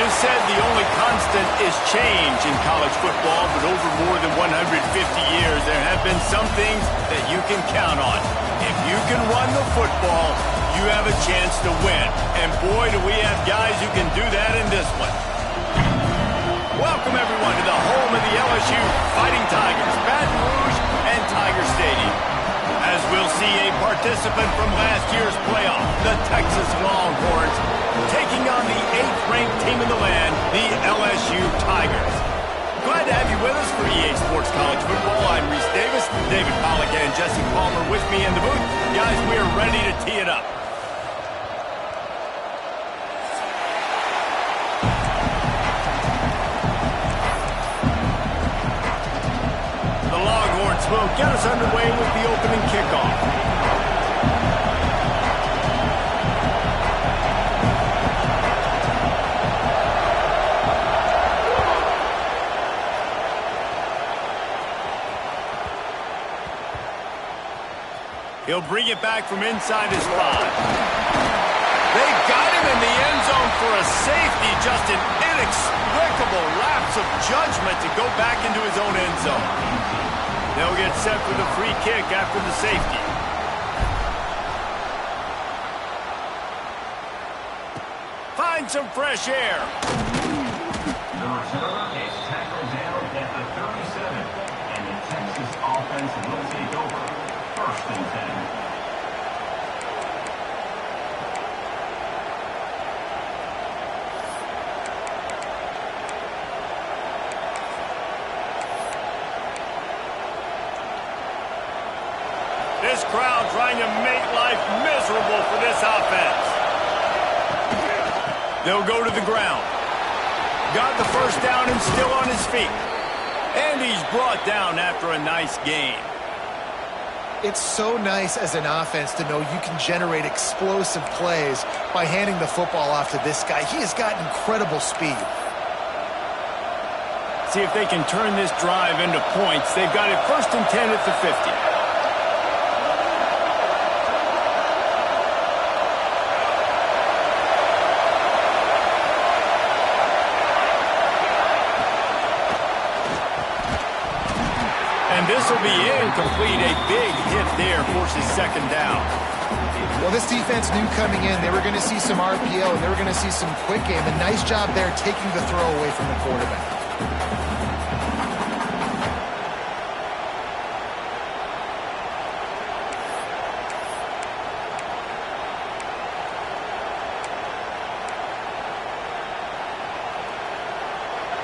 always said the only constant is change in college football, but over more than 150 years, there have been some things that you can count on. If you can run the football, you have a chance to win. And boy, do we have guys who can do that in this one. Welcome, everyone, to the home of the LSU Fighting Tigers, Baton Rouge and Tiger Stadium. As we'll see a participant from last year's playoff, the Texas Longhorns, taking on the 8th-ranked team in the land, the LSU Tigers. Glad to have you with us for EA Sports College Football. I'm Reese Davis, David Pollack and Jesse Palmer with me in the booth. Guys, we are ready to tee it up. The Longhorns will get us underway with the opening kickoff. He'll bring it back from inside his 5. They got him in the end zone for a safety. Just an inexplicable lapse of judgment to go back into his own end zone. They'll get set for the free kick after the safety. Find some fresh air. The returner is tackled down at the 37, and the Texas offense will take over. First and 10. This crowd trying to make life miserable for this offense. They'll go to the ground. Got the first down and still on his feet. And he's brought down after a nice gain. It's so nice as an offense to know you can generate explosive plays by handing the football off to this guy. He has got incredible speed. See if they can turn this drive into points. They've got it first and 10 at the 50. This will be incomplete. A big hit there forces second down. Well, this defense knew coming in they were going to see some RPO and they were going to see some quick game. A nice job there taking the throw away from the quarterback.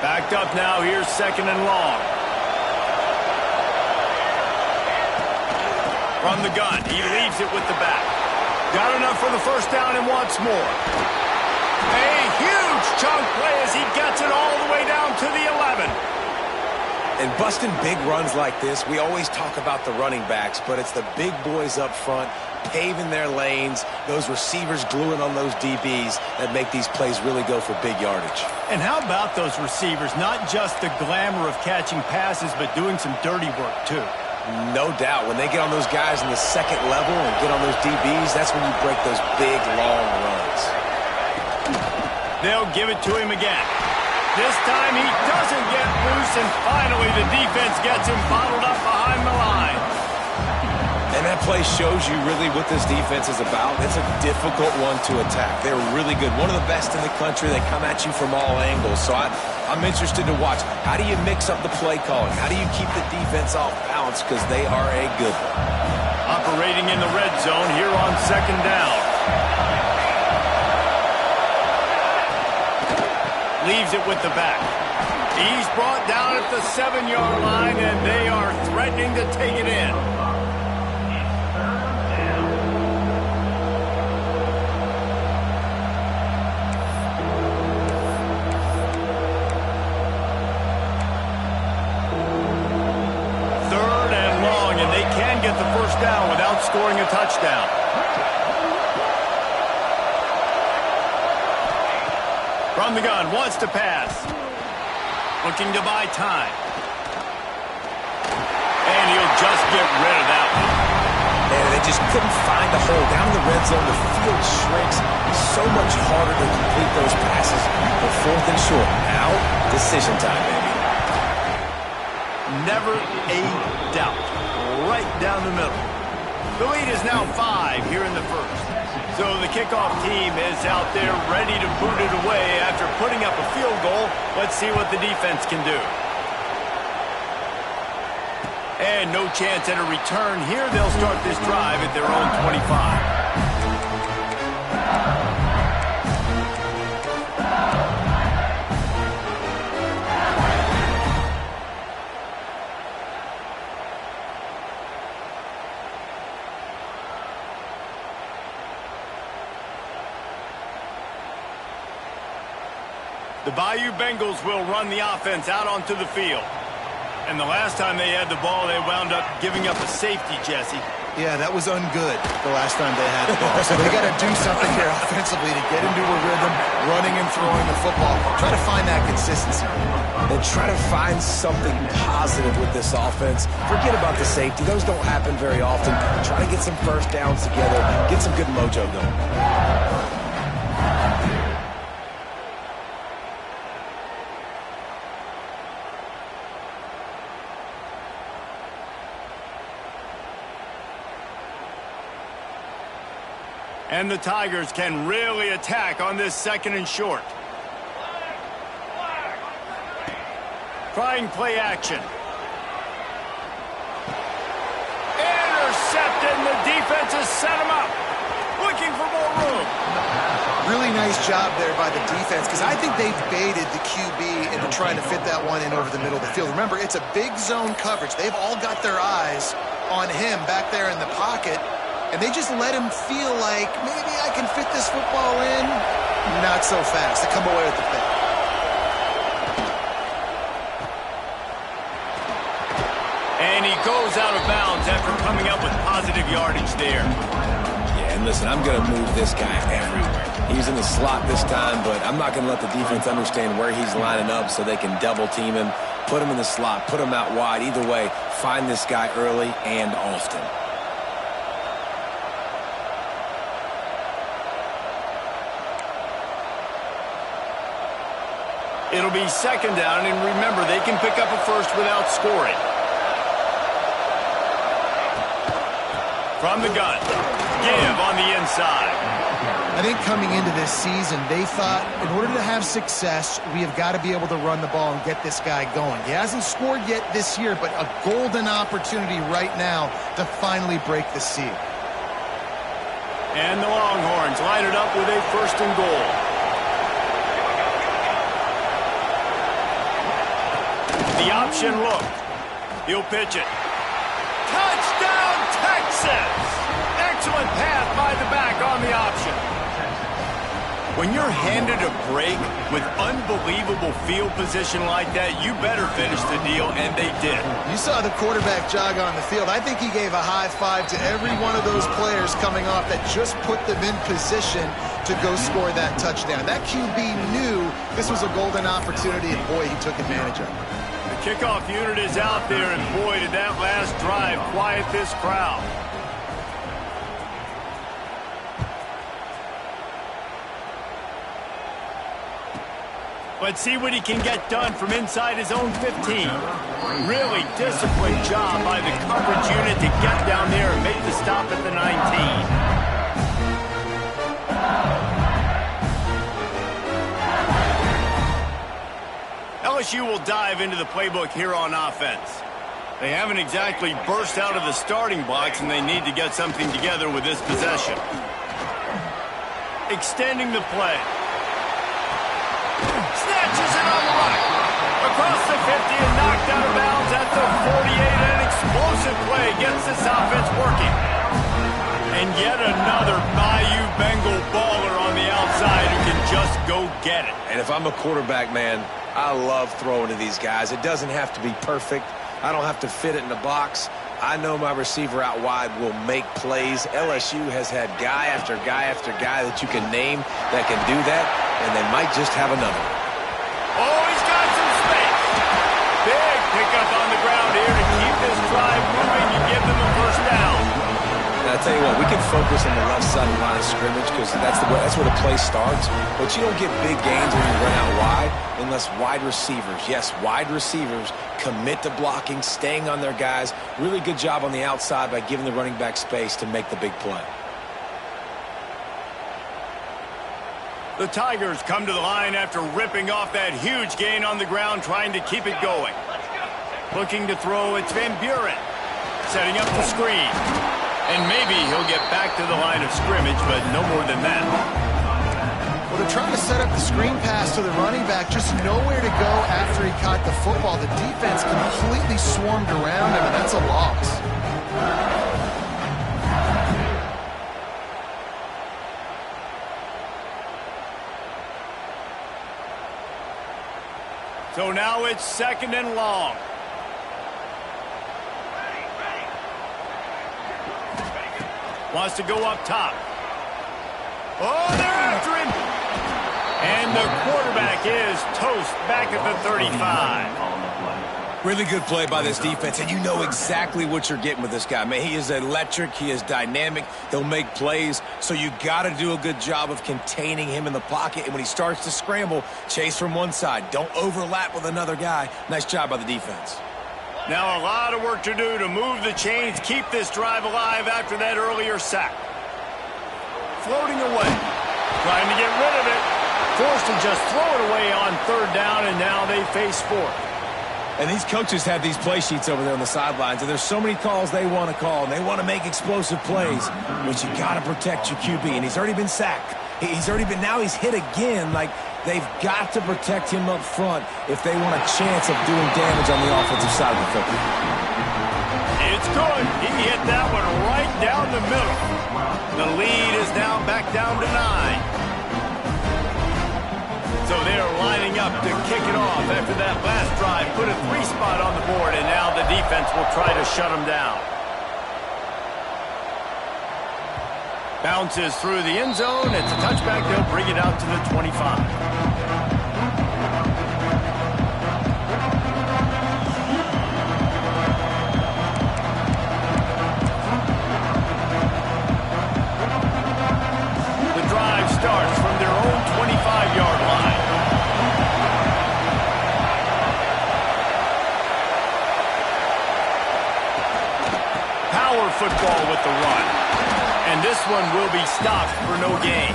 Backed up now. Here's second and long. From the gun, he leaves it with the back. Got enough for the first down and wants more. A huge chunk play as he gets it all the way down to the 11. And busting big runs like this, we always talk about the running backs, but it's the big boys up front, paving their lanes, those receivers gluing on those DBs that make these plays really go for big yardage. And how about those receivers? Not just the glamour of catching passes, but doing some dirty work too. No doubt. When they get on those guys in the second level and get on those DBs, that's when you break those big, long runs. They'll give it to him again. This time he doesn't get loose, and finally the defense gets him bottled up behind the line. And that play shows you really what this defense is about. It's a difficult one to attack. They're really good. One of the best in the country. They come at you from all angles. So I'm interested to watch. How do you mix up the play calling? How do you keep the defense off balance? Because they are a good one. Operating in the red zone here on second down. Leaves it with the back. He's brought down at the 7-yard line, and they are threatening to take it in. Get the first down without scoring a touchdown. From the gun, wants to pass. Looking to buy time. And he'll just get rid of that one. And they just couldn't find a hole. Down in the red zone, the field shrinks. So much harder to complete those passes. But 4th and short. Now, decision time, baby. Never a doubt. Right down the middle. The lead is now 5 here in the first. So the kickoff team is out there ready to boot it away after putting up a field goal. Let's see what the defense can do. And no chance at a return here. They'll start this drive at their own 25. The Bayou Bengals will run the offense out onto the field. And the last time they had the ball, they wound up giving up a safety, Jesse. Yeah, that was ungood the last time they had the ball. So they got to do something here offensively to get into a rhythm, running and throwing the football. Try to find that consistency. And try to find something positive with this offense. Forget about the safety. Those don't happen very often. Try to get some first downs together. Get some good mojo going. And the Tigers can really attack on this 2nd and short. Trying play action. Intercepted, and the defense has set him up. Looking for more room. Really nice job there by the defense because I think they baited the QB into trying to fit that one in over the middle of the field. Remember, it's a big zone coverage. They've all got their eyes on him back there in the pocket. And they just let him feel like, maybe I can fit this football in. Not so fast. They come away with the pick. And he goes out of bounds after coming up with positive yardage there. Yeah, and listen, I'm going to move this guy everywhere. He's in the slot this time, but I'm not going to let the defense understand where he's lining up so they can double team him, put him in the slot, put him out wide. Either way, find this guy early and often. It'll be 2nd down, and remember, they can pick up a first without scoring. From the gun, give on the inside. I think coming into this season, they thought in order to have success, we have got to be able to run the ball and get this guy going. He hasn't scored yet this year, but a golden opportunity right now to finally break the seal. And the Longhorns line it up with a 1st and goal. The option look. He'll pitch it. Touchdown, Texas! Excellent pass by the back on the option. When you're handed a break with unbelievable field position like that, you better finish the deal, and they did. You saw the quarterback jog on the field. I think he gave a high five to every one of those players coming off that just put them in position to go score that touchdown. That QB knew this was a golden opportunity, and boy, he took advantage of it. The kickoff unit is out there, and boy, did that last drive quiet this crowd. Let's see what he can get done from inside his own 15. Really disciplined job by the coverage unit to get down there and make the stop at the 19. LSU will dive into the playbook here on offense. They haven't exactly burst out of the starting blocks, and they need to get something together with this possession. Extending the play. Snatches it on the right. Across the 50 and knocked out of bounds at the 48. An explosive play gets this offense working. And yet another Bayou Bengal baller on the outside who can just go get it. And if I'm a quarterback, man, I love throwing to these guys. It doesn't have to be perfect. I don't have to fit it in the box. I know my receiver out wide will make plays. LSU has had guy after guy after guy that you can name that can do that, and they might just have another. Oh, he's got some space. Big pickup on the ground here to keep this drive moving and give them a first down. And I tell you what, we can focus on the left side of the line of scrimmage because that's where the play starts. But you don't get big gains when you run out wide unless wide receivers, yes, wide receivers, commit to blocking, staying on their guys. Really good job on the outside by giving the running back space to make the big play. The Tigers come to the line after ripping off that huge gain on the ground, trying to keep it going. Looking to throw, it's Van Buren. Setting up the screen. And maybe he'll get back to the line of scrimmage, but no more than that. Well, they're trying to set up the screen pass to the running back, just nowhere to go after he caught the football. The defense completely swarmed around him, and that's a loss. So now it's 2nd and long. Wants to go up top. Oh, they're after him. And the quarterback is toast back at the 35. Really good play by this defense, and you know exactly what you're getting with this guy. Man, he is electric. He is dynamic. He'll make plays, so you got to do a good job of containing him in the pocket. And when he starts to scramble, chase from one side. Don't overlap with another guy. Nice job by the defense. Now a lot of work to do to move the chains, keep this drive alive after that earlier sack. Floating away, trying to get rid of it. Forced to just throw it away on 3rd down, and now they face 4th. And these coaches have these play sheets over there on the sidelines, and there's so many calls they want to call, and they want to make explosive plays, but you got to protect your QB, and he's already been sacked. Now he's hit again. Like, they've got to protect him up front if they want a chance of doing damage on the offensive side of the football. It's good. He hit that one right down the middle. The lead is now back down to 9. So they're lining up to kick it off after that last drive. Put a 3-spot on the board, and now the defense will try to shut them down. Bounces through the end zone. It's a touchback. They'll bring it out to the 25. The drive starts from their own 25-yard line. Power football with the run. And this one will be stopped for no gain.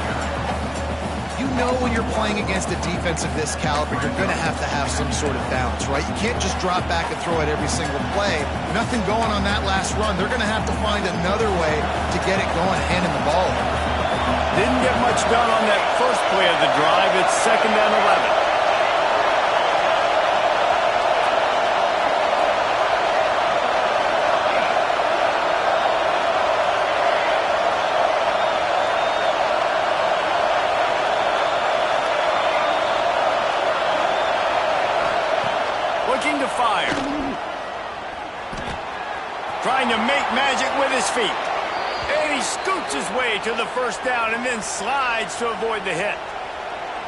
You know when you're playing against a defense of this caliber, you're going to have some sort of balance, right? You can't just drop back and throw it every single play. Nothing going on that last run. They're going to have to find another way to get it going, handing the ball. Didn't get much done on that first play of the drive. It's 2nd and 11. Looking to fire. Trying to make magic with his feet. And he scoots his way to the 1st down and then slides to avoid the hit.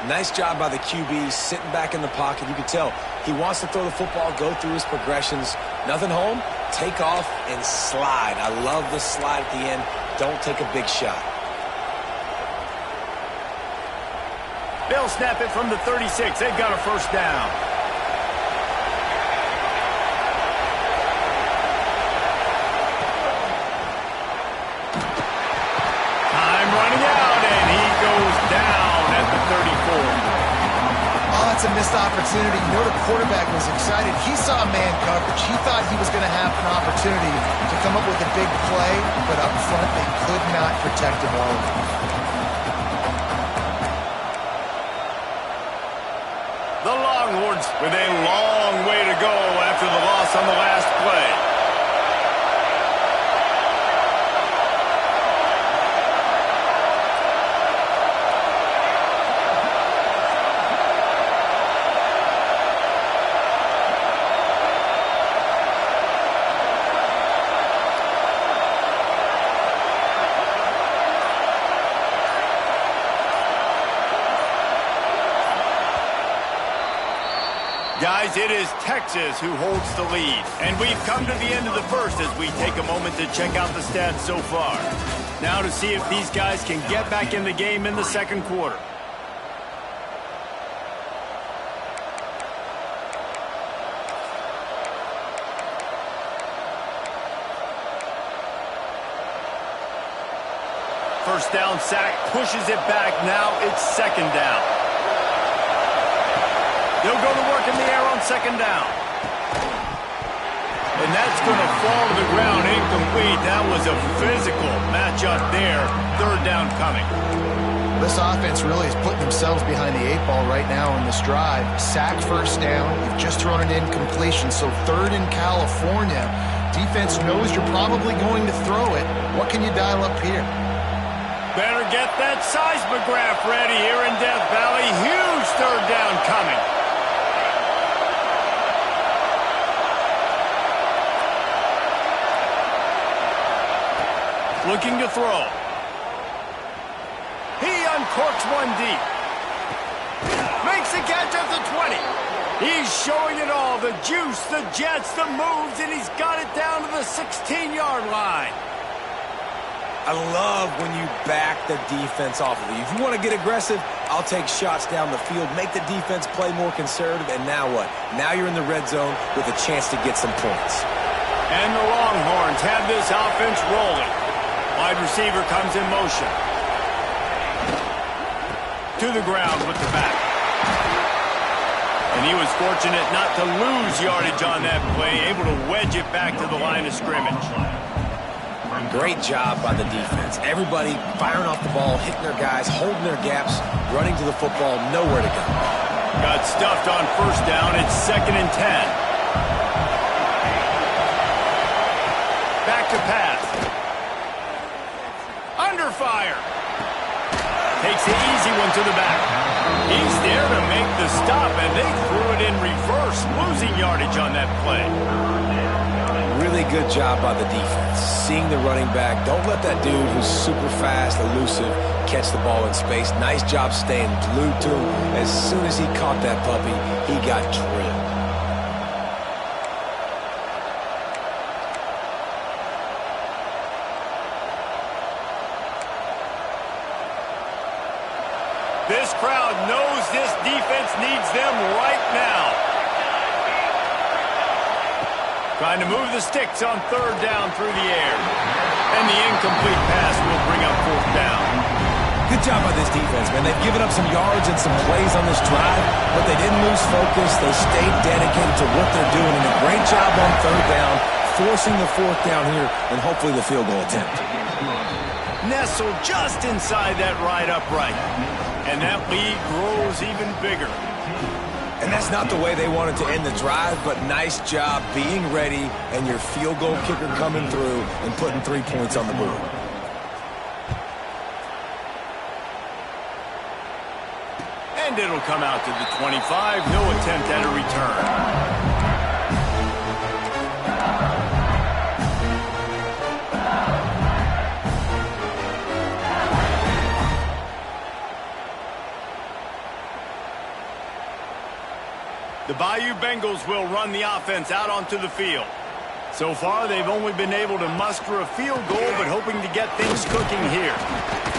Nice job by the QB, sitting back in the pocket. You can tell he wants to throw the football, go through his progressions. Nothing home, take off and slide. I love the slide at the end. Don't take a big shot. They'll snap it from the 36. They've got a 1st down. Running out, and he goes down at the 34. Oh, that's a missed opportunity. You know the quarterback was excited. He saw man coverage. He thought he was going to have an opportunity to come up with a big play, but up front they could not protect him well. The Longhorns with a long way to go after the loss on the last play. Guys, it is Texas who holds the lead. And we've come to the end of the first as we take a moment to check out the stats so far. Now to see if these guys can get back in the game in the second quarter. First down sack, pushes it back. Now it's second down. They'll go to work in the air on second down. And that's going to fall to the ground incomplete. That was a physical matchup there. Third down coming. This offense really is putting themselves behind the 8 ball right now in this drive. Sack first down. You've just thrown an incompletion, so third in California. Defense knows you're probably going to throw it. What can you dial up here? Better get that seismograph ready here in Death Valley. Huge third down coming. Looking to throw. He uncorks one deep. Makes the catch at the 20. He's showing it all. The juice, the jets, the moves, and he's got it down to the 16-yard line. I love when you back the defense off of you. If you want to get aggressive, I'll take shots down the field, make the defense play more conservative, and now what? Now you're in the red zone with a chance to get some points. And the Longhorns have this offense rolling. Wide receiver comes in motion. To the ground with the back. And he was fortunate not to lose yardage on that play, able to wedge it back to the line of scrimmage. Great job by the defense. Everybody firing off the ball, hitting their guys, holding their gaps, running to the football, nowhere to go. Got stuffed on first down. It's 2nd and 10. Back to pass. Under fire. Takes the easy one to the back. He's there to make the stop, and they threw it in reverse, losing yardage on that play. Really good job by the defense. Seeing the running back. Don't let that dude who's super fast, elusive, catch the ball in space. Nice job staying glued to him. As soon as he caught that puppy, he got drilled. This crowd knows this defense needs them right now. Trying to move the sticks on third down through the air. And the incomplete pass will bring up fourth down. Good job by this defense, man. They've given up some yards and some plays on this drive, but they didn't lose focus. They stayed dedicated to what they're doing. And a great job on third down, forcing the fourth down here, and hopefully the field goal attempt. Nestled just inside that right upright. And that lead grows even bigger. And that's not the way they wanted to end the drive, but nice job being ready and your field goal kicker coming through and putting 3 points on the board. And it'll come out to the 25. No attempt at a return. The Bayou Bengals will run the offense out onto the field. So far, they've only been able to muster a field goal, but hoping to get things cooking here.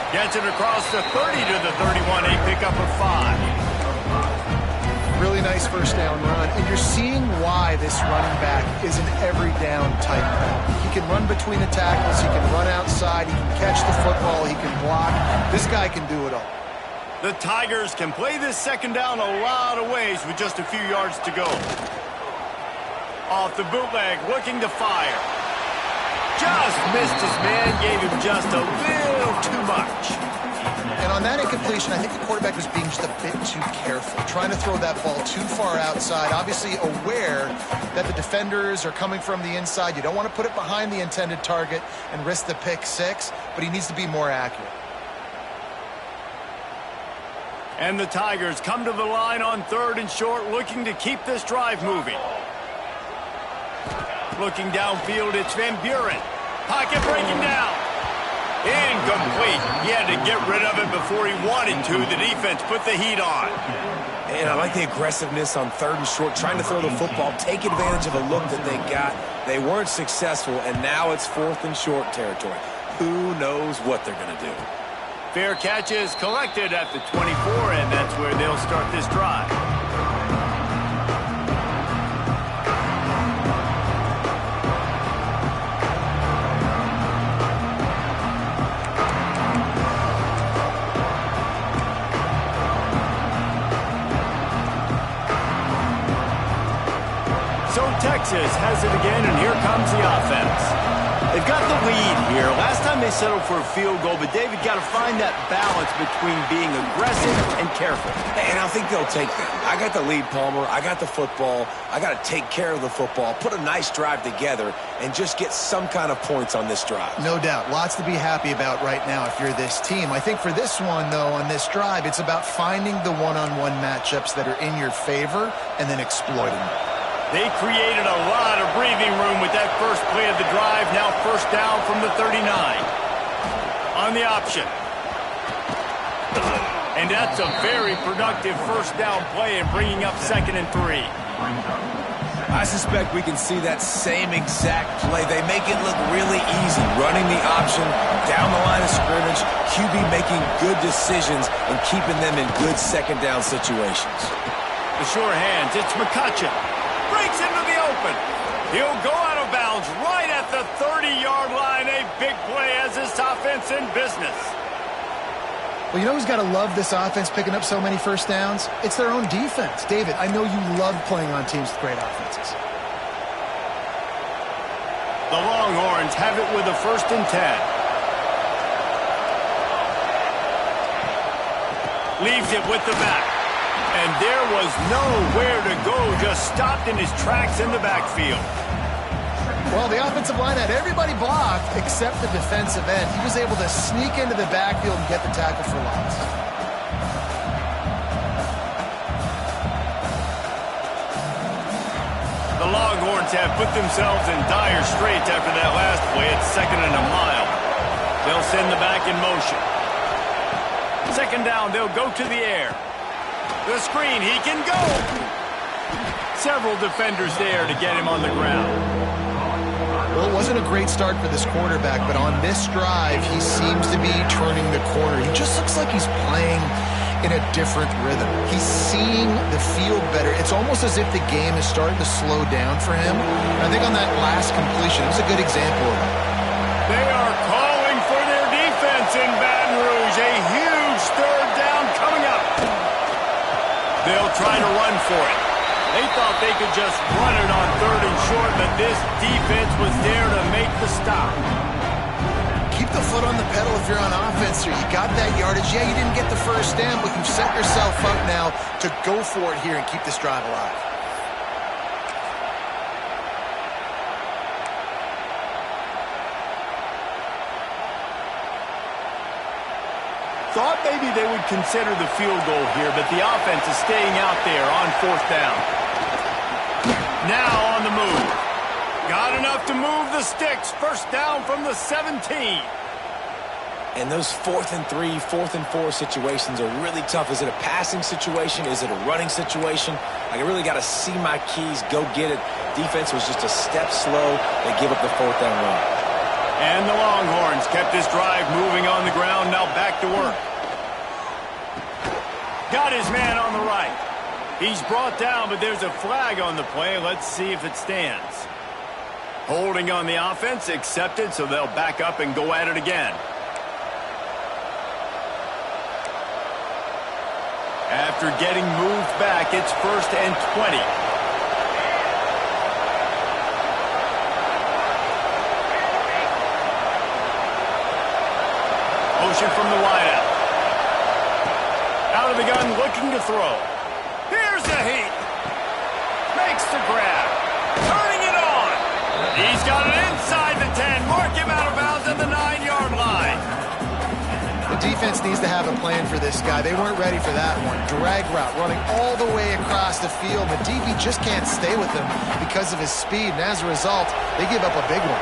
Gets it across the 30 to the 31, a pickup of 5. Really nice first down run, and you're seeing why this running back is an every down type back. He can run between the tackles, he can run outside, he can catch the football, he can block. This guy can do it all. The Tigers can play this second down a lot of ways with just a few yards to go. Off the bootleg, looking to fire. Just missed his man, gave him just a little too much. And on that incompletion, I think the quarterback was being just a bit too careful, trying to throw that ball too far outside, obviously aware that the defenders are coming from the inside. You don't want to put it behind the intended target and risk the pick six, but he needs to be more accurate. And the Tigers come to the line on third and short, looking to keep this drive moving. Looking downfield, it's Van Buren. Pocket breaking down. Incomplete. He had to get rid of it before he wanted to. The defense put the heat on. And I like the aggressiveness on 3rd and short, trying to throw the football, take advantage of a look that they got. They weren't successful, and now it's 4th and short territory. Who knows what they're going to do? Fair catch is collected at the 24, and that's where they'll start this drive. So Texas has it again, and here comes the offense. They've got the lead here. Last time they settled for a field goal, but David got to find that balance between being aggressive and careful. And I think they'll take that. I got the lead, Palmer. I got the football. I got to take care of the football, put a nice drive together, and just get some kind of points on this drive. No doubt. Lots to be happy about right now if you're this team. I think for this one, though, on this drive, it's about finding the one-on-one matchups that are in your favor and then exploiting them. They created a lot of breathing room with that first play of the drive. Now 1st down from the 39. On the option. And that's a very productive 1st down play and bringing up 2nd and 3. I suspect we can see that same exact play. They make it look really easy, running the option down the line of scrimmage, QB making good decisions and keeping them in good 2nd down situations. The sure hands, it's McCutcheon. Breaks into the open. He'll go out of bounds right at the 30-yard line. A big play as this offense in business. Well, you know who's got to love this offense picking up so many 1st downs? It's their own defense. David, I know you love playing on teams with great offenses. The Longhorns have it with a 1st and 10. Leaves it with the back. And there was nowhere to go, just stopped in his tracks in the backfield. Well, the offensive line had everybody blocked except the defensive end. He was able to sneak into the backfield and get the tackle for loss. The Longhorns have put themselves in dire straits after that last play. It's 2nd and a mile. They'll send the back in motion. 2nd down, they'll go to the air. The screen, he can go. Several defenders there to get him on the ground. Well, it wasn't a great start for this quarterback, but on this drive, he seems to be turning the corner. He just looks like he's playing in a different rhythm. He's seeing the field better. It's almost as if the game is starting to slow down for him. And I think on that last completion, it was a good example of it. They are calling for their defense in Baton Rouge. A huge 3rd down coming up. They'll try to run for it. They thought they could just run it on 3rd and short, but this defense was there to make the stop. Keep the foot on the pedal if you're on offense here. You got that yardage. Yeah, you didn't get the 1st down, but you've set yourself up now to go for it here and keep this drive alive. Thought maybe they would consider the field goal here, but the offense is staying out there on 4th down. Now on the move. Got enough to move the sticks. 1st down from the 17. And those 4th and 3, 4th and 4 situations are really tough. Is it a passing situation? Is it a running situation? I really got to see my keys, go get it. Defense was just a step slow. They give up the 4th down run. And the Longhorns kept this drive moving on the ground. Now back to work. Got his man on the right. He's brought down, but there's a flag on the play. Let's see if it stands. Holding on the offense, accepted, so they'll back up and go at it again. After getting moved back, it's 1st and 20. Motion from the wideout. Out of the gun, looking to throw. Here's the heat. Makes the grab. Turning it on. He's got it inside the 10. Mark him out of bounds at the 9-yard line. The defense needs to have a plan for this guy. They weren't ready for that one. Drag route, running all the way across the field. The DB just can't stay with him because of his speed, and as a result, they give up a big one.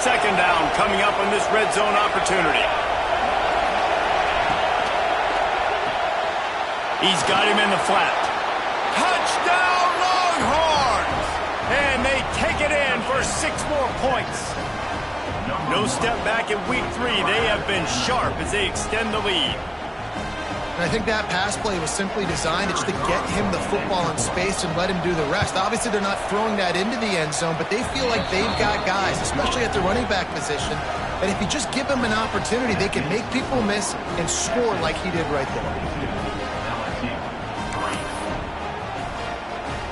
Second down coming up on this red zone opportunity. He's got him in the flat. Touchdown, Longhorns! And they take it in for 6 more points. No step back in week 3. They have been sharp as they extend the lead. And I think that pass play was simply designed just to get him the football in space and let him do the rest. Obviously, they're not throwing that into the end zone, but they feel like they've got guys, especially at the running back position, that if you just give them an opportunity, they can make people miss and score like he did right there.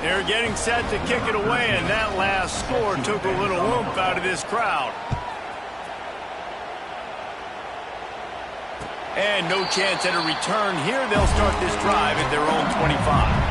They're getting set to kick it away, and that last score took a little oomph out of this crowd. And no chance at a return here. They'll start this drive at their own 25.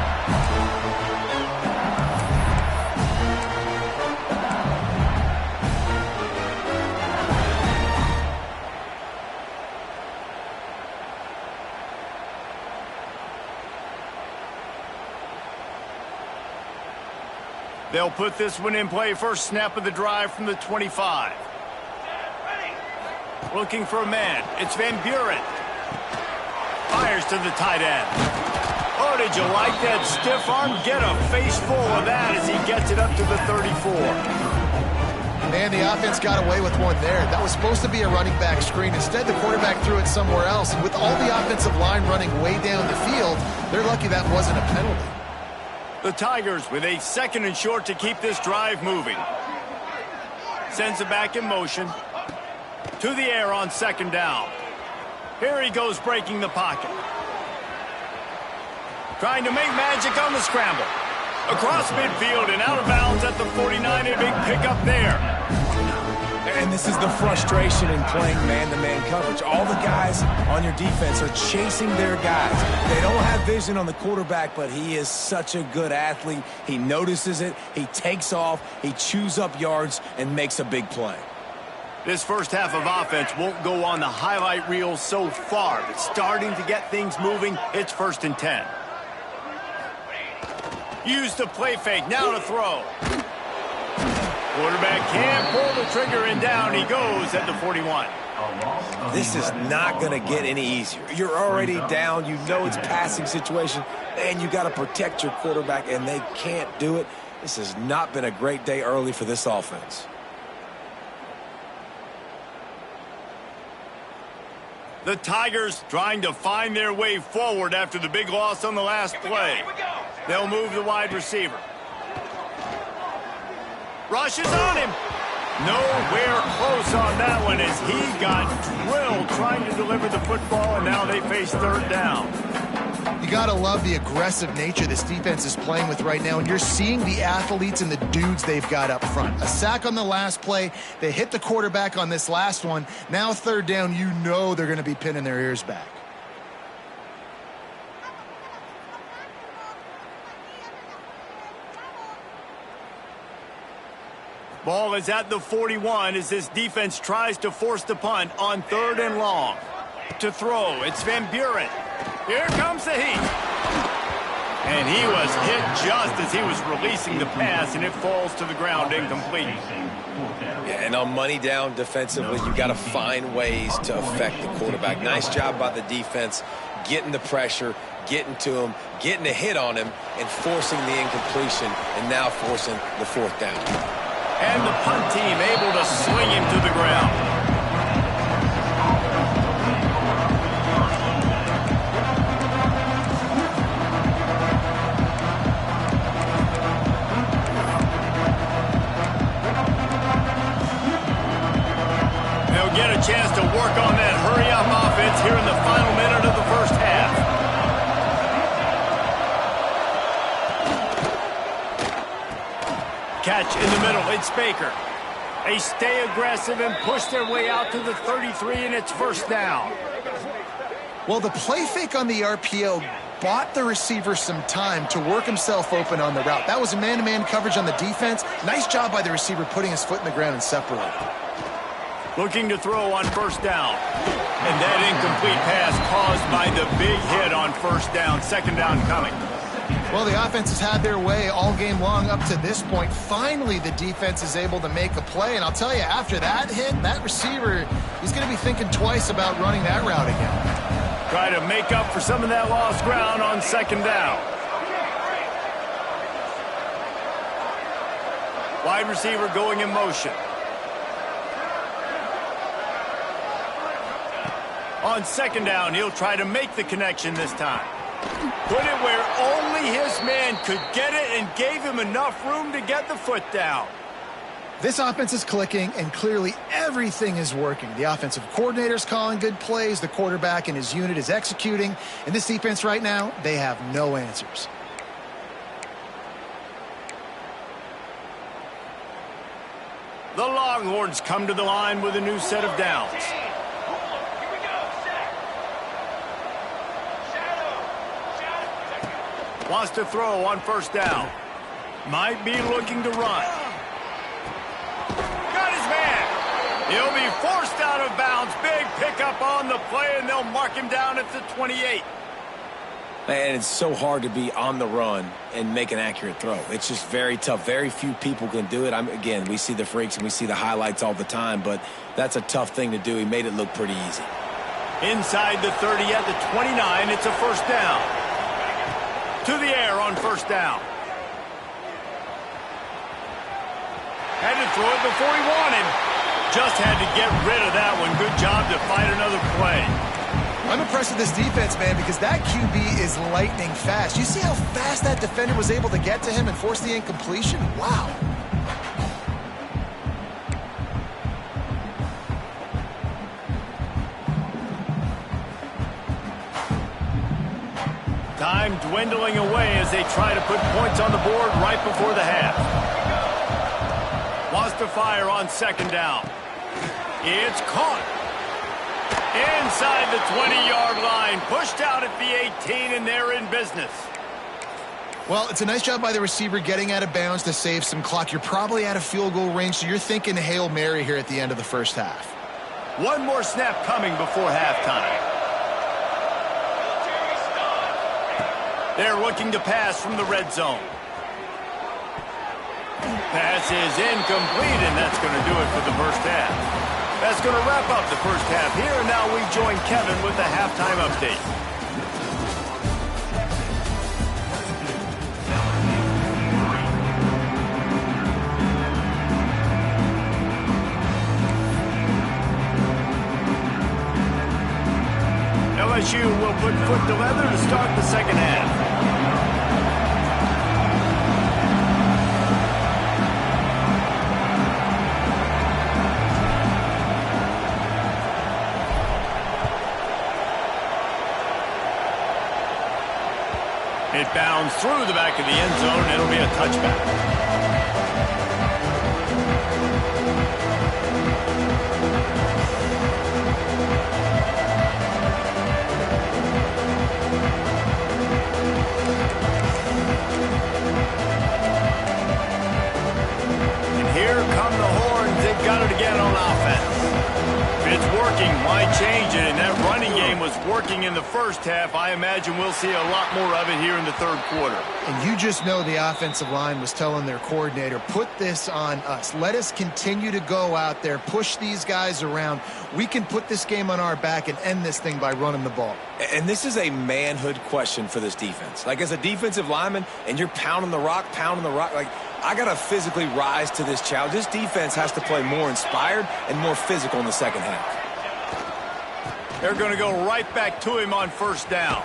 They'll put this one in play. First snap of the drive from the 25. Looking for a man. It's Van Buren. Fires to the tight end. Oh, did you like that stiff arm? Get a face full of that as he gets it up to the 34. Man, the offense got away with one there. That was supposed to be a running back screen. Instead, the quarterback threw it somewhere else. And with all the offensive line running way down the field, they're lucky that wasn't a penalty. The Tigers with a 2nd and short to keep this drive moving. Sends it back in motion. To the air on 2nd down. Here he goes breaking the pocket. Trying to make magic on the scramble. Across midfield and out of bounds at the 49. A big pickup there. And this is the frustration in playing man-to-man coverage. All the guys on your defense are chasing their guys. They don't have vision on the quarterback, but he is such a good athlete. He notices it, he takes off, he chews up yards, and makes a big play. This first half of offense won't go on the highlight reel so far, but starting to get things moving. It's 1st and 10. Use the play fake, now to throw. Quarterback can't pull the trigger, and down he goes at the 41. This is not going to get any easier. You're already down. You know it's a passing situation, and you got to protect your quarterback, and they can't do it. This has not been a great day early for this offense. The Tigers trying to find their way forward after the big loss on the last play. They'll move the wide receiver. Rushes on him. Nowhere close on that one as he got drilled trying to deliver the football, and now they face 3rd down. You got to love the aggressive nature this defense is playing with right now, and you're seeing the athletes and the dudes they've got up front. A sack on the last play. They hit the quarterback on this last one. Now 3rd down, you know they're going to be pinning their ears back. Ball is at the 41 as this defense tries to force the punt on 3rd and long. To throw, it's Van Buren. Here comes the heat. And he was hit just as he was releasing the pass, and it falls to the ground incomplete. Yeah, and on money down defensively, you got to find ways to affect the quarterback. Nice job by the defense, getting the pressure, getting to him, getting a hit on him, and forcing the incompletion, and now forcing the 4th down. And the punt team able to swing him to the ground. They'll get a chance to work on that hurry-up offense here in the final minute of the first half. Catch in the middle, it's Baker. They stay aggressive and push their way out to the 33, and it's 1st down. Well, the play fake on the RPO bought the receiver some time to work himself open on the route. That was a man-to-man coverage on the defense. Nice job by the receiver putting his foot in the ground and separating. Looking to throw on 1st down. And that incomplete pass caused by the big hit on 1st down. 2nd down coming. Well, the offense has had their way all game long up to this point. Finally, the defense is able to make a play. And I'll tell you, after that hit, that receiver, he's going to be thinking twice about running that route again. Try to make up for some of that lost ground on second down. Wide receiver going in motion. On second down, he'll try to make the connection this time. Put it where only his man could get it and gave him enough room to get the foot down. This offense is clicking, and clearly everything is working. The offensive coordinator's calling good plays. The quarterback and his unit is executing. And this defense right now, they have no answers. The Longhorns come to the line with a new set of downs. Wants to throw on first down. Might be looking to run. Got his man. He'll be forced out of bounds. Big pickup on the play, and they'll mark him down at the 28. And it's so hard to be on the run and make an accurate throw. It's just very tough. Very few people can do it. Again, we see the freaks and we see the highlights all the time, but that's a tough thing to do. He made it look pretty easy. Inside the 30 at the 29, it's a first down. To the air on first down. Had to throw it before he wanted. Just had to get rid of that one. Good job to fight another play. I'm impressed with this defense, man, because that QB is lightning fast. You see how fast that defender was able to get to him and force the incompletion? Wow. Time dwindling away as they try to put points on the board right before the half. Wants to fire on second down. It's caught. Inside the 20-yard line. Pushed out at the 18, and they're in business. Well, it's a nice job by the receiver getting out of bounds to save some clock. You're probably out of field goal range, so you're thinking Hail Mary here at the end of the first half. One more snap coming before halftime. They're looking to pass from the red zone. Pass is incomplete, and that's going to do it for the first half. That's going to wrap up the first half here, and now we join Kevin with the halftime update. LSU will put foot to leather to start the second half. It bounds through the back of the end zone, and it'll be a touchback. And here come the horns. They've got it again on offense. It's working. Why change it? And that running game was working in the first half. I imagine we'll see a lot more of it here in the third quarter. And you just know the offensive line was telling their coordinator, put this on us. Let us continue to go out there, push these guys around. We can put this game on our back and end this thing by running the ball. And this is a manhood question for this defense. Like, as a defensive lineman, and you're pounding the rock, like, I got to physically rise to this challenge. This defense has to play more inspired and more physical in the second half. They're going to go right back to him on first down.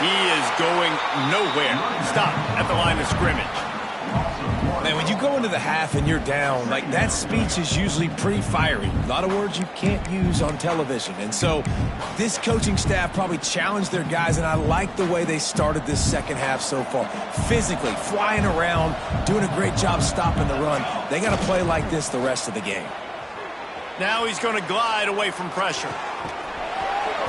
He is going nowhere. Stop at the line of scrimmage. Man, when you go into the half and you're down, like, that speech is usually pretty fiery. A lot of words you can't use on television. And so this coaching staff probably challenged their guys, and I like the way they started this second half so far. Physically, flying around, doing a great job stopping the run. They got to play like this the rest of the game. Now he's going to glide away from pressure.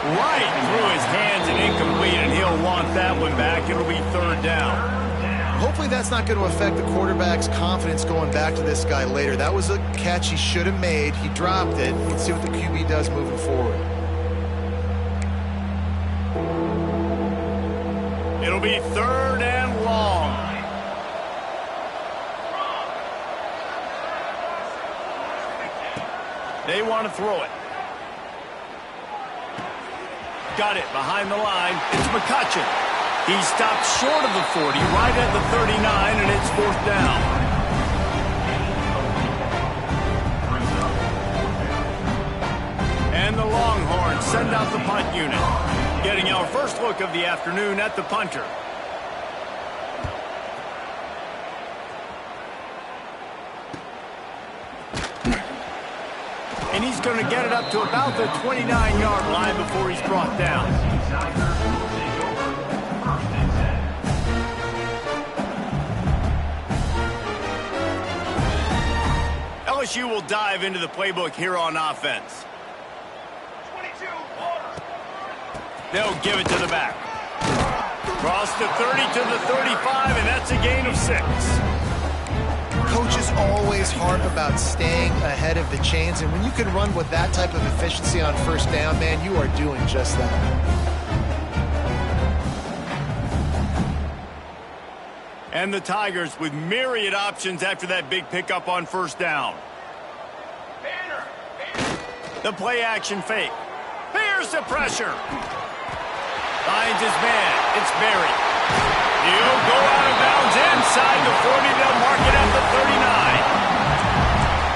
Right through his hands and incomplete, and he'll want that one back. It'll be third down. Hopefully that's not going to affect the quarterback's confidence going back to this guy later. That was a catch he should have made. He dropped it. Let's see what the QB does moving forward. It'll be 3rd and long. They want to throw it. Got it behind the line. It's McCutcheon. He stopped short of the 40, right at the 39, and it's 4th down. And the Longhorns send out the punt unit. Getting our first look of the afternoon at the punter. And he's going to get it up to about the 29-yard line before he's brought down. LSU will dive into the playbook here on offense. They'll give it to the back. Cross the 30 to the 35, and that's a gain of 6. Coaches always harp about staying ahead of the chains, and when you can run with that type of efficiency on 1st down, man, you are doing just that. And the Tigers with myriad options after that big pickup on 1st down. The play action fake. Here's the pressure. Finds his man. It's Berry. He'll go out of bounds inside the 40. They'll mark it at the 39.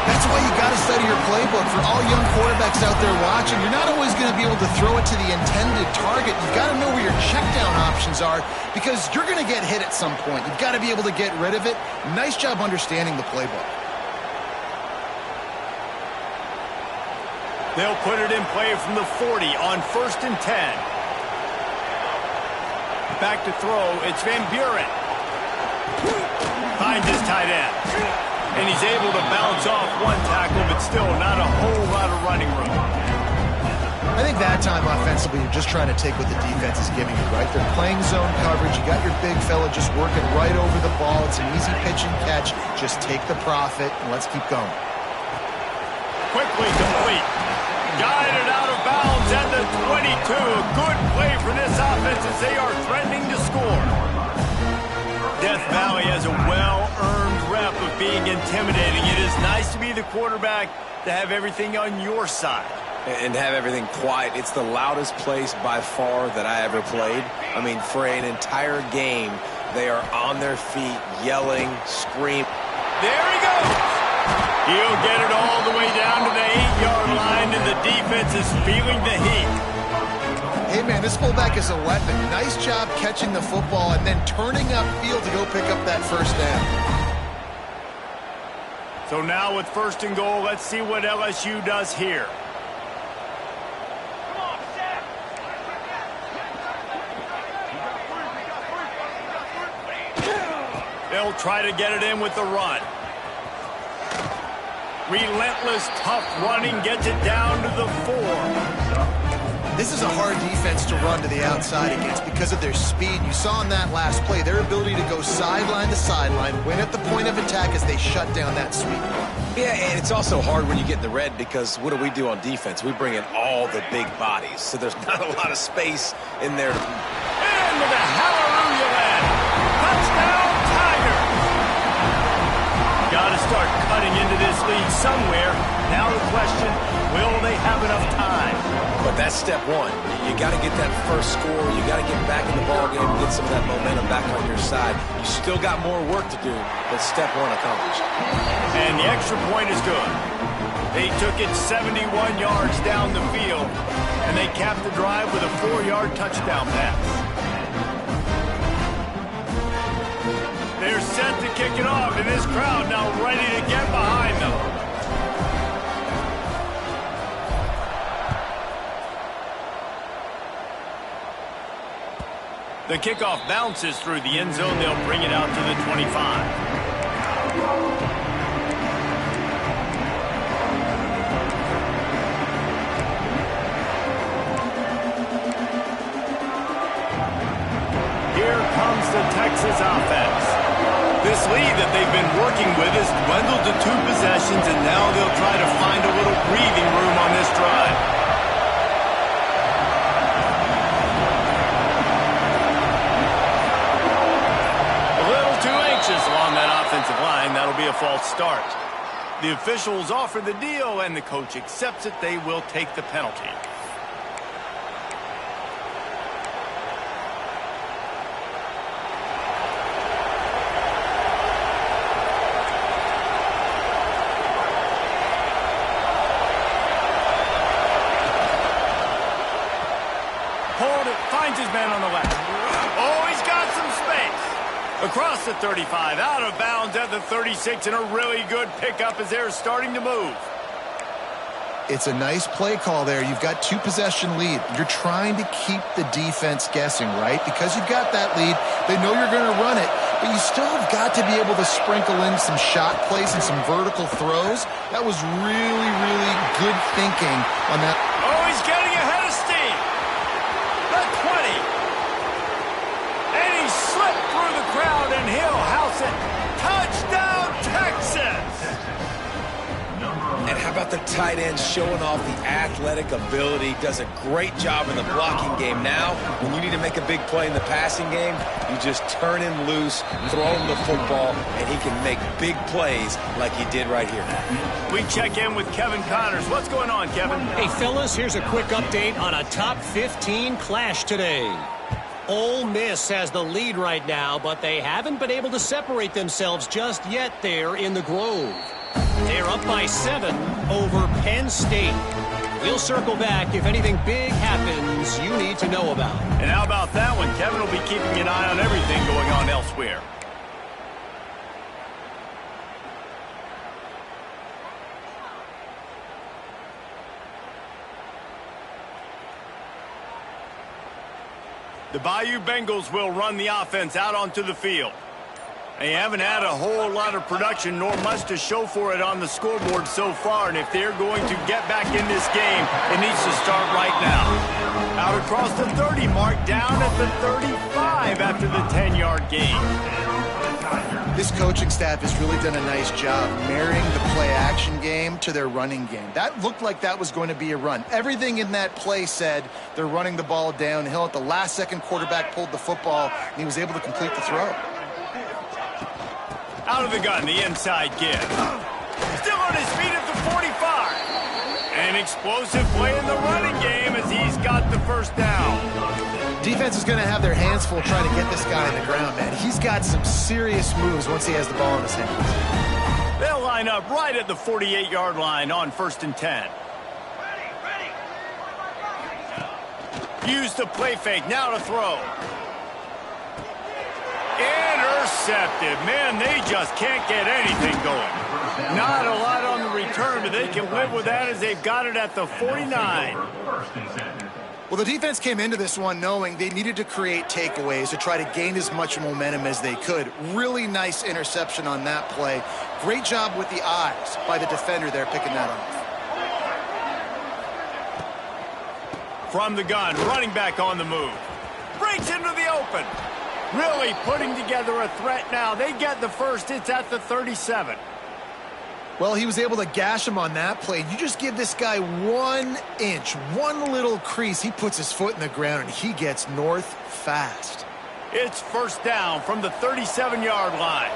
That's why you got to study your playbook. For all young quarterbacks out there watching, you're not always going to be able to throw it to the intended target. You've got to know where your check down options are because you're going to get hit at some point. You've got to be able to get rid of it. Nice job understanding the playbook. They'll put it in play from the 40 on 1st and 10. Back to throw. It's Van Buren. Finds his tight end. And he's able to bounce off one tackle, but still not a whole lot of running room. I think that time offensively, you're just trying to take what the defense is giving you, right? They're playing zone coverage. You got your big fella just working right over the ball. It's an easy pitch and catch. Just take the profit, and let's keep going. Quickly complete. Guided out of bounds at the 22. A good play for this offense as they are threatening to score. Death Valley has a well-earned rep of being intimidating. It is nice to be the quarterback, to have everything on your side. And have everything quiet. It's the loudest place by far that I ever played. I mean, for an entire game, they are on their feet, yelling, screaming. There he goes. He'll get it all the way down to the 8-yard line, and the defense is feeling the heat. Hey, man, this fullback is a weapon. Nice job catching the football and then turning upfield to go pick up that 1st down. So now with 1st and goal, let's see what LSU does here. They'll try to get it in with the run. Relentless, tough running gets it down to the 4. This is a hard defense to run to the outside against because of their speed. You saw in that last play their ability to go sideline to sideline, win at the point of attack as they shut down that sweep. Yeah, and it's also hard when you get in the red because what do on defense? We bring in all the big bodies, so there's not a lot of space in there. And with a hallelujah land. Touchdown, Tiger. Got to start cutting into this lead somewhere. Now the question, will they have enough time? But that's step one. You got to get that first score. You got to get back in the ballgame and get some of that momentum back on your side. You still got more work to do, but step one accomplished. And the extra point is good. They took it 71 yards down the field, and they capped the drive with a 4-yard touchdown pass. They're set to kick it off, and this crowd now ready to get behind them. The kickoff bounces through the end zone. They'll bring it out to the 25. Here comes the Texas offense. This lead that they've been working with has dwindled to 2 possessions, and now they'll try to find a little breathing room on this drive. false start. The officials offer the deal, and the coach accepts it. They will take the penalty. Finds his man on the left. Oh, he's got some space. Across the 35, out of bounds at the 36, and a really good pickup as they're starting to move. It's a nice play call there. You've got 2-possession lead. You're trying to keep the defense guessing, right? Because you've got that lead, they know you're going to run it, but you still have got to be able to sprinkle in some shot plays and some vertical throws. That was really, really good thinking on that. Oh, he's getting ahead of steam. The 20. And he slipped through the crowd, and he'll house it. Touchdown, Texas! And how about the tight end showing off the athletic ability? Does a great job in the blocking game. Now, when you need to make a big play in the passing game, you just turn him loose, throw him the football, and he can make big plays like he did right here. We check in with Kevin Connors. What's going on, Kevin? Hey, fellas, here's a quick update on a top 15 clash today. Ole Miss has the lead right now, but they haven't been able to separate themselves just yet there in the Grove. They're up by 7 over Penn State. We'll circle back if anything big happens you need to know about. And how about that one? Kevin will be keeping an eye on everything going on elsewhere. The Bayou Bengals will run the offense out onto the field. They haven't had a whole lot of production nor much to show for it on the scoreboard so far, and if they're going to get back in this game, it needs to start right now. Out across the 30 mark, down at the 35 after the 10-yard gain. This coaching staff has really done a nice job marrying the play-action game to their running game. That looked like that was going to be a run. Everything in that play said they're running the ball downhill. At the last second, quarterback pulled the football, and he was able to complete the throw. Out of the gun, the inside give. Still on his feet at the 45. An explosive play in the running game as he's got the first down. Defense is going to have their hands full trying to get this guy on the ground, man. He's got some serious moves once he has the ball in his hands. They'll line up right at the 48-yard line on 1st and 10. Use the play fake, now to throw. Intercepted. Man, they just can't get anything going. Not a lot on the return, but they can live with that as they've got it at the 49. Well, the defense came into this one knowing they needed to create takeaways to try to gain as much momentum as they could. Really nice interception on that play. Great job with the eyes by the defender there picking that off. From the gun, running back on the move. Breaks into the open. Really putting together a threat now. They get the first. It's at the 37. Well, he was able to gash him on that play. You just give this guy 1 inch, one little crease. He puts his foot in the ground, and he gets north fast. It's first down from the 37-yard line.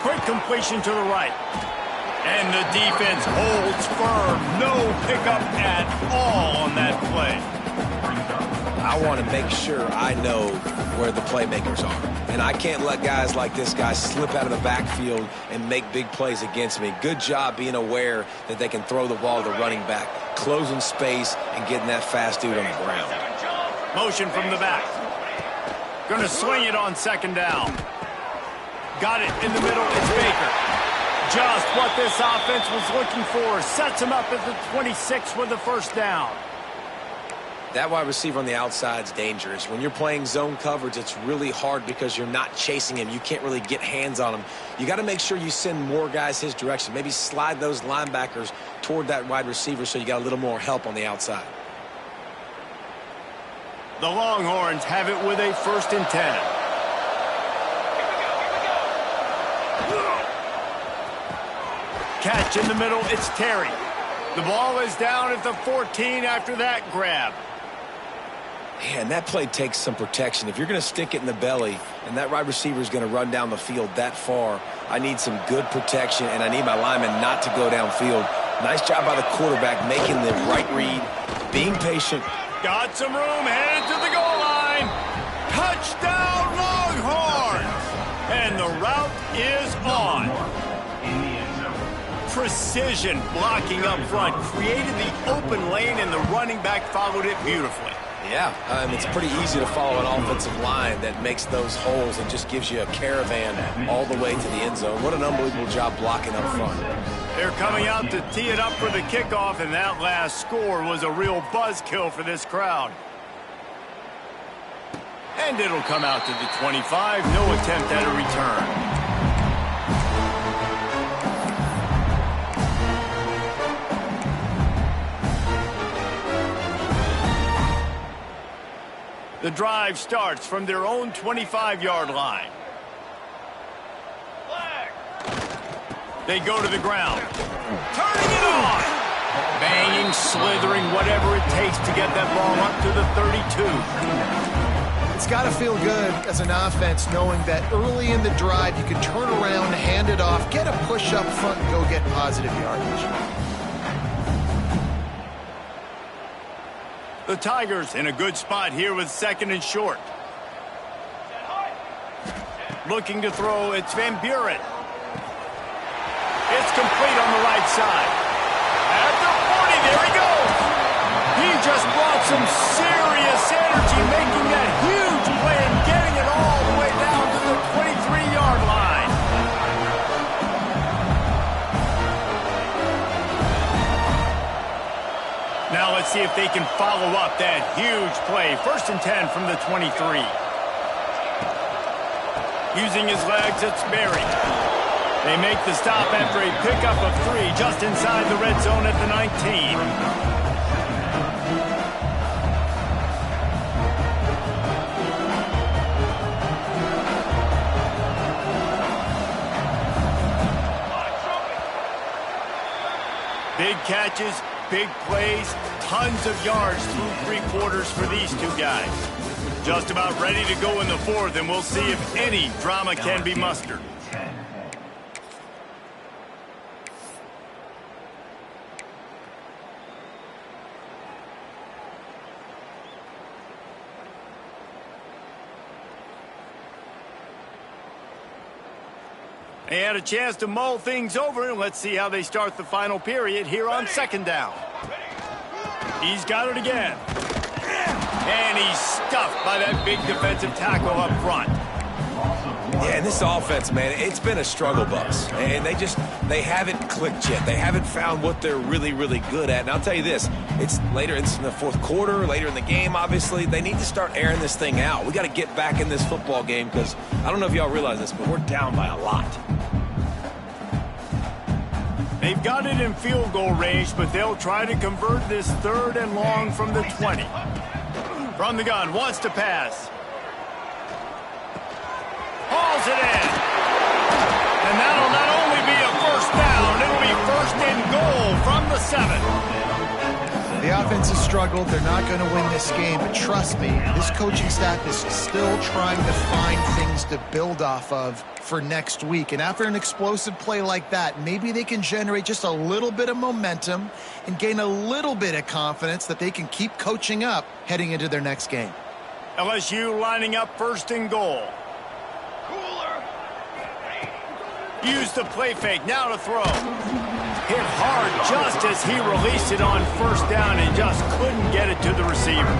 Quick completion to the right. And the defense holds firm. No pickup at all on that play. I want to make sure I know where the playmakers are. And I can't let guys like this guy slip out of the backfield and make big plays against me. Good job being aware that they can throw the ball to the running back, closing space, and getting that fast dude on the ground. Motion from the back. Going to swing it on 2nd down. Got it in the middle. It's Baker. Just what this offense was looking for. Sets him up at the 26 with the first down. That wide receiver on the outside is dangerous. When you're playing zone coverage, it's really hard because you're not chasing him. You can't really get hands on him. You got to make sure you send more guys his direction. Maybe slide those linebackers toward that wide receiver so you got a little more help on the outside. The Longhorns have it with a 1st and 10. Catch in the middle, it's Terry. The ball is down at the 14 after that grab. And that play takes some protection. If you're going to stick it in the belly and that wide receiver is going to run down the field that far, I need some good protection, and I need my lineman not to go downfield. Nice job by the quarterback making the right read, being patient. Got some room, headed to the goal line. Touchdown, Longhorns! And the route is on. In the end zone. Precision blocking up front, created the open lane, and the running back followed it beautifully. Yeah, it's pretty easy to follow an offensive line that makes those holes and just gives you a caravan all the way to the end zone. What an unbelievable job blocking up front. They're coming out to tee it up for the kickoff, and that last score was a real buzzkill for this crowd. And it'll come out to the 25. No attempt at a return. The drive starts from their own 25-yard line. They go to the ground. Turning it on. Banging, slithering, whatever it takes to get that ball up to the 32. It's got to feel good as an offense knowing that early in the drive you can turn around, hand it off, get a push up front, and go get positive yardage. The Tigers in a good spot here with 2nd and short. Looking to throw, it's Van Buren. It's complete on the right side. At the 40, there he goes. He just brought some serious energy, making that huge play and getting it all the way down to the 23-yard line. Now let's see if they can follow up that huge play. 1st and 10 from the 23. Using his legs, it's Berry. They make the stop after a pickup of 3 just inside the red zone at the 19. Big catches, big plays, tons of yards through 3 quarters for these two guys. Just about ready to go in the 4th, and we'll see if any drama can be mustered. They had a chance to mull things over, and let's see how they start the final period here on 2nd down. He's got it again. And he's stuffed by that big defensive tackle up front. Yeah, and this offense, man, it's been a struggle bus. And they haven't clicked yet. They haven't found what they're really, really good at. And I'll tell you this, it's later in the 4th quarter, later in the game, obviously. They need to start airing this thing out. We got to get back in this football game because I don't know if y'all realize this, but we're down by a lot. They've got it in field goal range, but they'll try to convert this 3rd and long from the 20. From the gun, wants to pass. Hauls it in. And that'll not only be a 1st down, it'll be 1st and goal from the 7. The offense has struggled. They're not going to win this game, but trust me, this coaching staff is still trying to find things to build off of for next week. And after an explosive play like that, maybe they can generate just a little bit of momentum and gain a little bit of confidence that they can keep coaching up heading into their next game. LSU lining up 1st and goal. Use the play fake, now to throw. Hit hard just as he released it on 1st down and just couldn't get it to the receiver.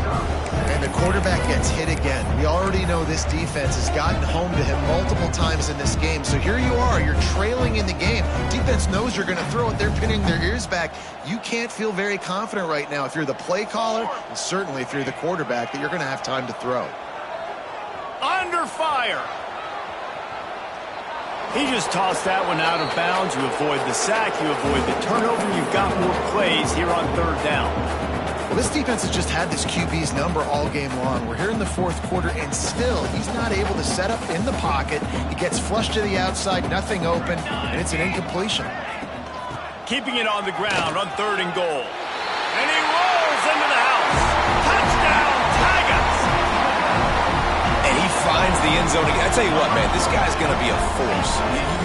And the quarterback gets hit again. We already know this defense has gotten home to him multiple times in this game. So here you are, you're trailing in the game. Defense knows you're going to throw it. They're pinning their ears back. You can't feel very confident right now if you're the play caller, and certainly if you're the quarterback, that you're going to have time to throw. Under fire. He just tossed that one out of bounds. You avoid the sack, you avoid the turnover. You've got more plays here on 3rd down. Well, this defense has just had this QB's number all game long. We're here in the 4th quarter, and still he's not able to set up in the pocket. He gets flushed to the outside, nothing open, and it's an incompletion. Keeping it on the ground on 3rd and goal. And he rolls into the house. Touchdown, Tigers! finds the end zone again. I tell you what, man, this guy's going to be a force.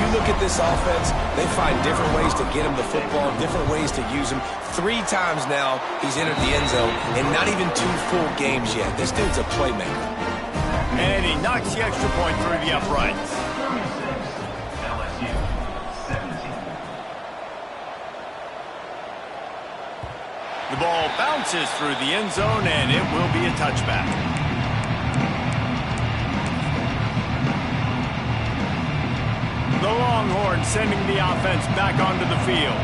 You look at this offense, they find different ways to get him the football, different ways to use him. 3 times now he's entered the end zone, and not even 2 full games yet. This dude's a playmaker. And he knocks the extra point through the uprights. LSU 17. The ball bounces through the end zone, and it will be a touchback. The Longhorns sending the offense back onto the field.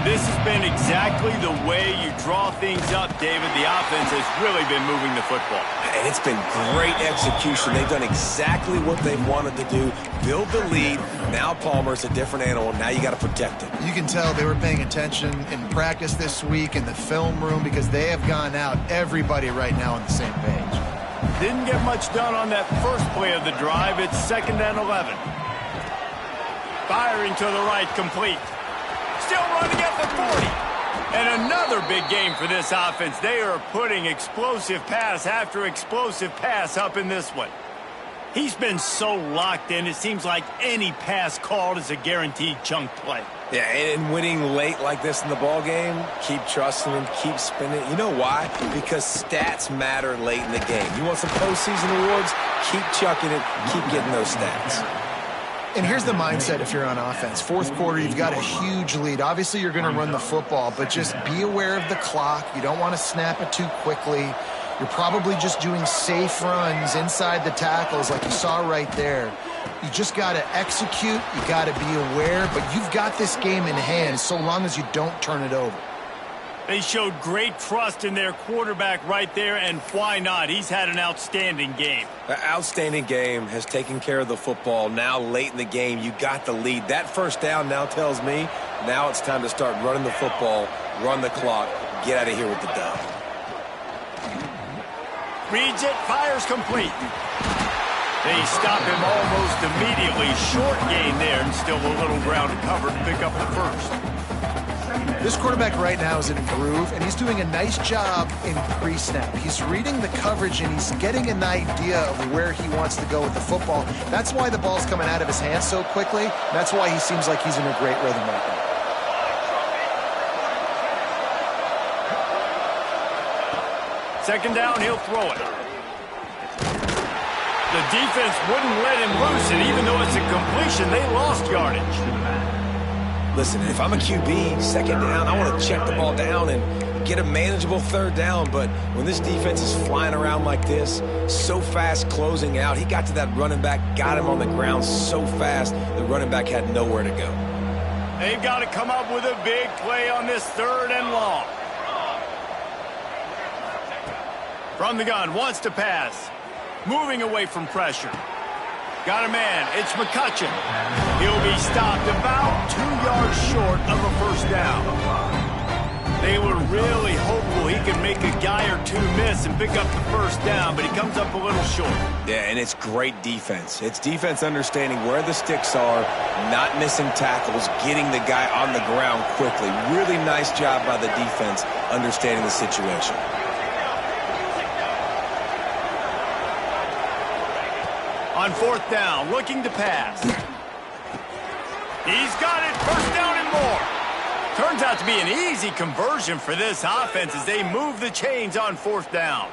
This has been exactly the way you draw things up, David. The offense has really been moving the football. And it's been great execution. They've done exactly what they've wanted to do. Build the lead. Now Palmer's a different animal. Now you got to protect him. You can tell they were paying attention in practice this week in the film room because they have gone out, everybody right now on the same page. Didn't get much done on that first play of the drive. It's 2nd and 11. Firing to the right, complete. Still running at the 40. And another big game for this offense. They are putting explosive pass after explosive pass up in this one. He's been so locked in, it seems like any pass called is a guaranteed chunk play. Yeah, and winning late like this in the ball game, keep trusting him, keep spinning. You know why? Because stats matter late in the game. You want some postseason awards? Keep chucking it, keep getting those stats. And here's the mindset if you're on offense. 4th quarter, you've got a huge lead. Obviously, you're going to run the football, but just be aware of the clock. You don't want to snap it too quickly. You're probably just doing safe runs inside the tackles like you saw right there. You just got to execute. You got to be aware, but you've got this game in hand so long as you don't turn it over. They showed great trust in their quarterback right there, and why not? He's had an outstanding game. An outstanding game, has taken care of the football. Now late in the game, you got the lead. That first down now tells me now it's time to start running the football, run the clock, get out of here with the dub. Reads it, fires complete. They stop him almost immediately. Short gain there, and still a little ground to cover to pick up the first. This quarterback right now is in a groove, and he's doing a nice job in pre-snap. He's reading the coverage, and he's getting an idea of where he wants to go with the football. That's why the ball's coming out of his hands so quickly. That's why he seems like he's in a great rhythm right now. Second down, he'll throw it. The defense wouldn't let him loose, and even though it's a completion, they lost yardage. Listen, if I'm a QB, 2nd down, I want to check the ball down and get a manageable 3rd down. But when this defense is flying around like this, so fast closing out, he got to that running back, got him on the ground so fast, the running back had nowhere to go. They've got to come up with a big play on this 3rd and long. From the gun, wants to pass. Moving away from pressure. Got a man, it's McCutcheon. He'll be stopped about 2 yards short of a first down. They were really hopeful he could make a guy or two miss and pick up the first down, but he comes up a little short. Yeah, and it's great defense. It's defense understanding where the sticks are, not missing tackles, getting the guy on the ground quickly. Really nice job by the defense understanding the situation. On 4th down, looking to pass. He's got it, first down and more. Turns out to be an easy conversion for this offense as they move the chains on 4th down.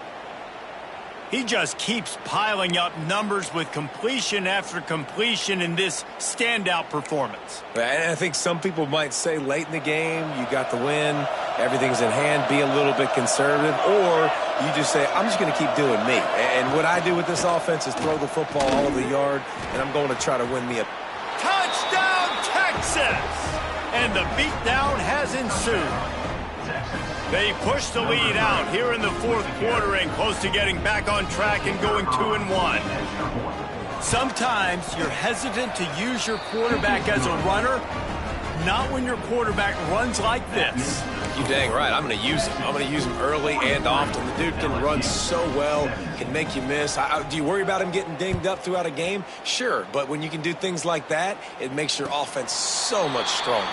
He just keeps piling up numbers with completion after completion in this standout performance. And I think some people might say late in the game, you got the win, everything's in hand, be a little bit conservative, or you just say, I'm just going to keep doing me. And what I do with this offense is throw the football all over the yard, and I'm going to try to win me a touchdown, Texas! And the beatdown has ensued. They push the lead out here in the 4th quarter and close to getting back on track and going 2-1. Sometimes you're hesitant to use your quarterback as a runner, not when your quarterback runs like this. You dang right. I'm going to use him. I'm going to use him early and often. The dude can run so well, can make you miss. Do you worry about him getting dinged up throughout a game? Sure, but when you can do things like that, it makes your offense so much stronger.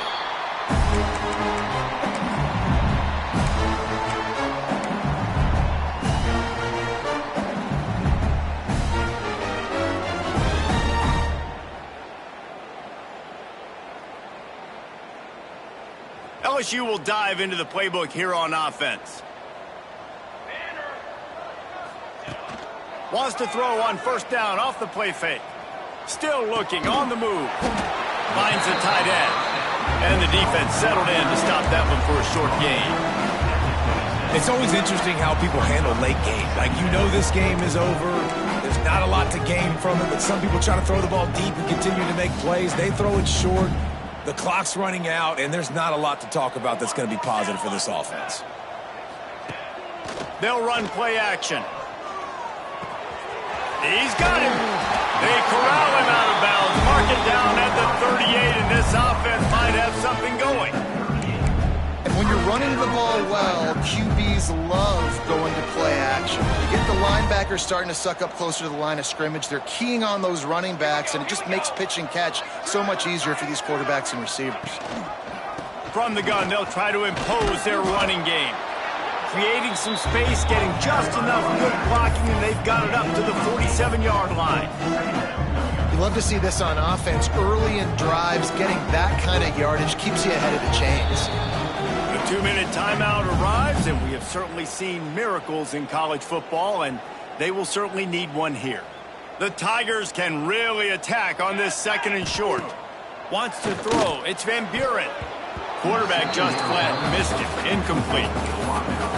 LSU will dive into the playbook here on offense. Wants to throw on first down off the play fake. Still looking on the move. Finds the tight end. And the defense settled in to stop that one for a short gain. It's always interesting how people handle late game. Like, you know this game is over. There's not a lot to gain from it, but some people try to throw the ball deep and continue to make plays. They throw it short. The clock's running out, and there's not a lot to talk about that's going to be positive for this offense. They'll run play action. He's got him. They corral him out of bounds. Mark it down at the 38, and this offense might have something going. And when you're running the ball well, QBs love going to play action. You get the linebackers starting to suck up closer to the line of scrimmage. They're keying on those running backs, and it just makes pitch and catch so much easier for these quarterbacks and receivers. From the gun, they'll try to impose their running game. Creating some space, getting just enough good blocking, and they've got it up to the 47-yard line. You love to see this on offense. Early in drives, getting that kind of yardage keeps you ahead of the chains. The 2-minute timeout arrives, and we have certainly seen miracles in college football, and they will certainly need one here. The Tigers can really attack on this second and short. Wants to throw. It's Van Buren. Quarterback just flat missed it. Incomplete.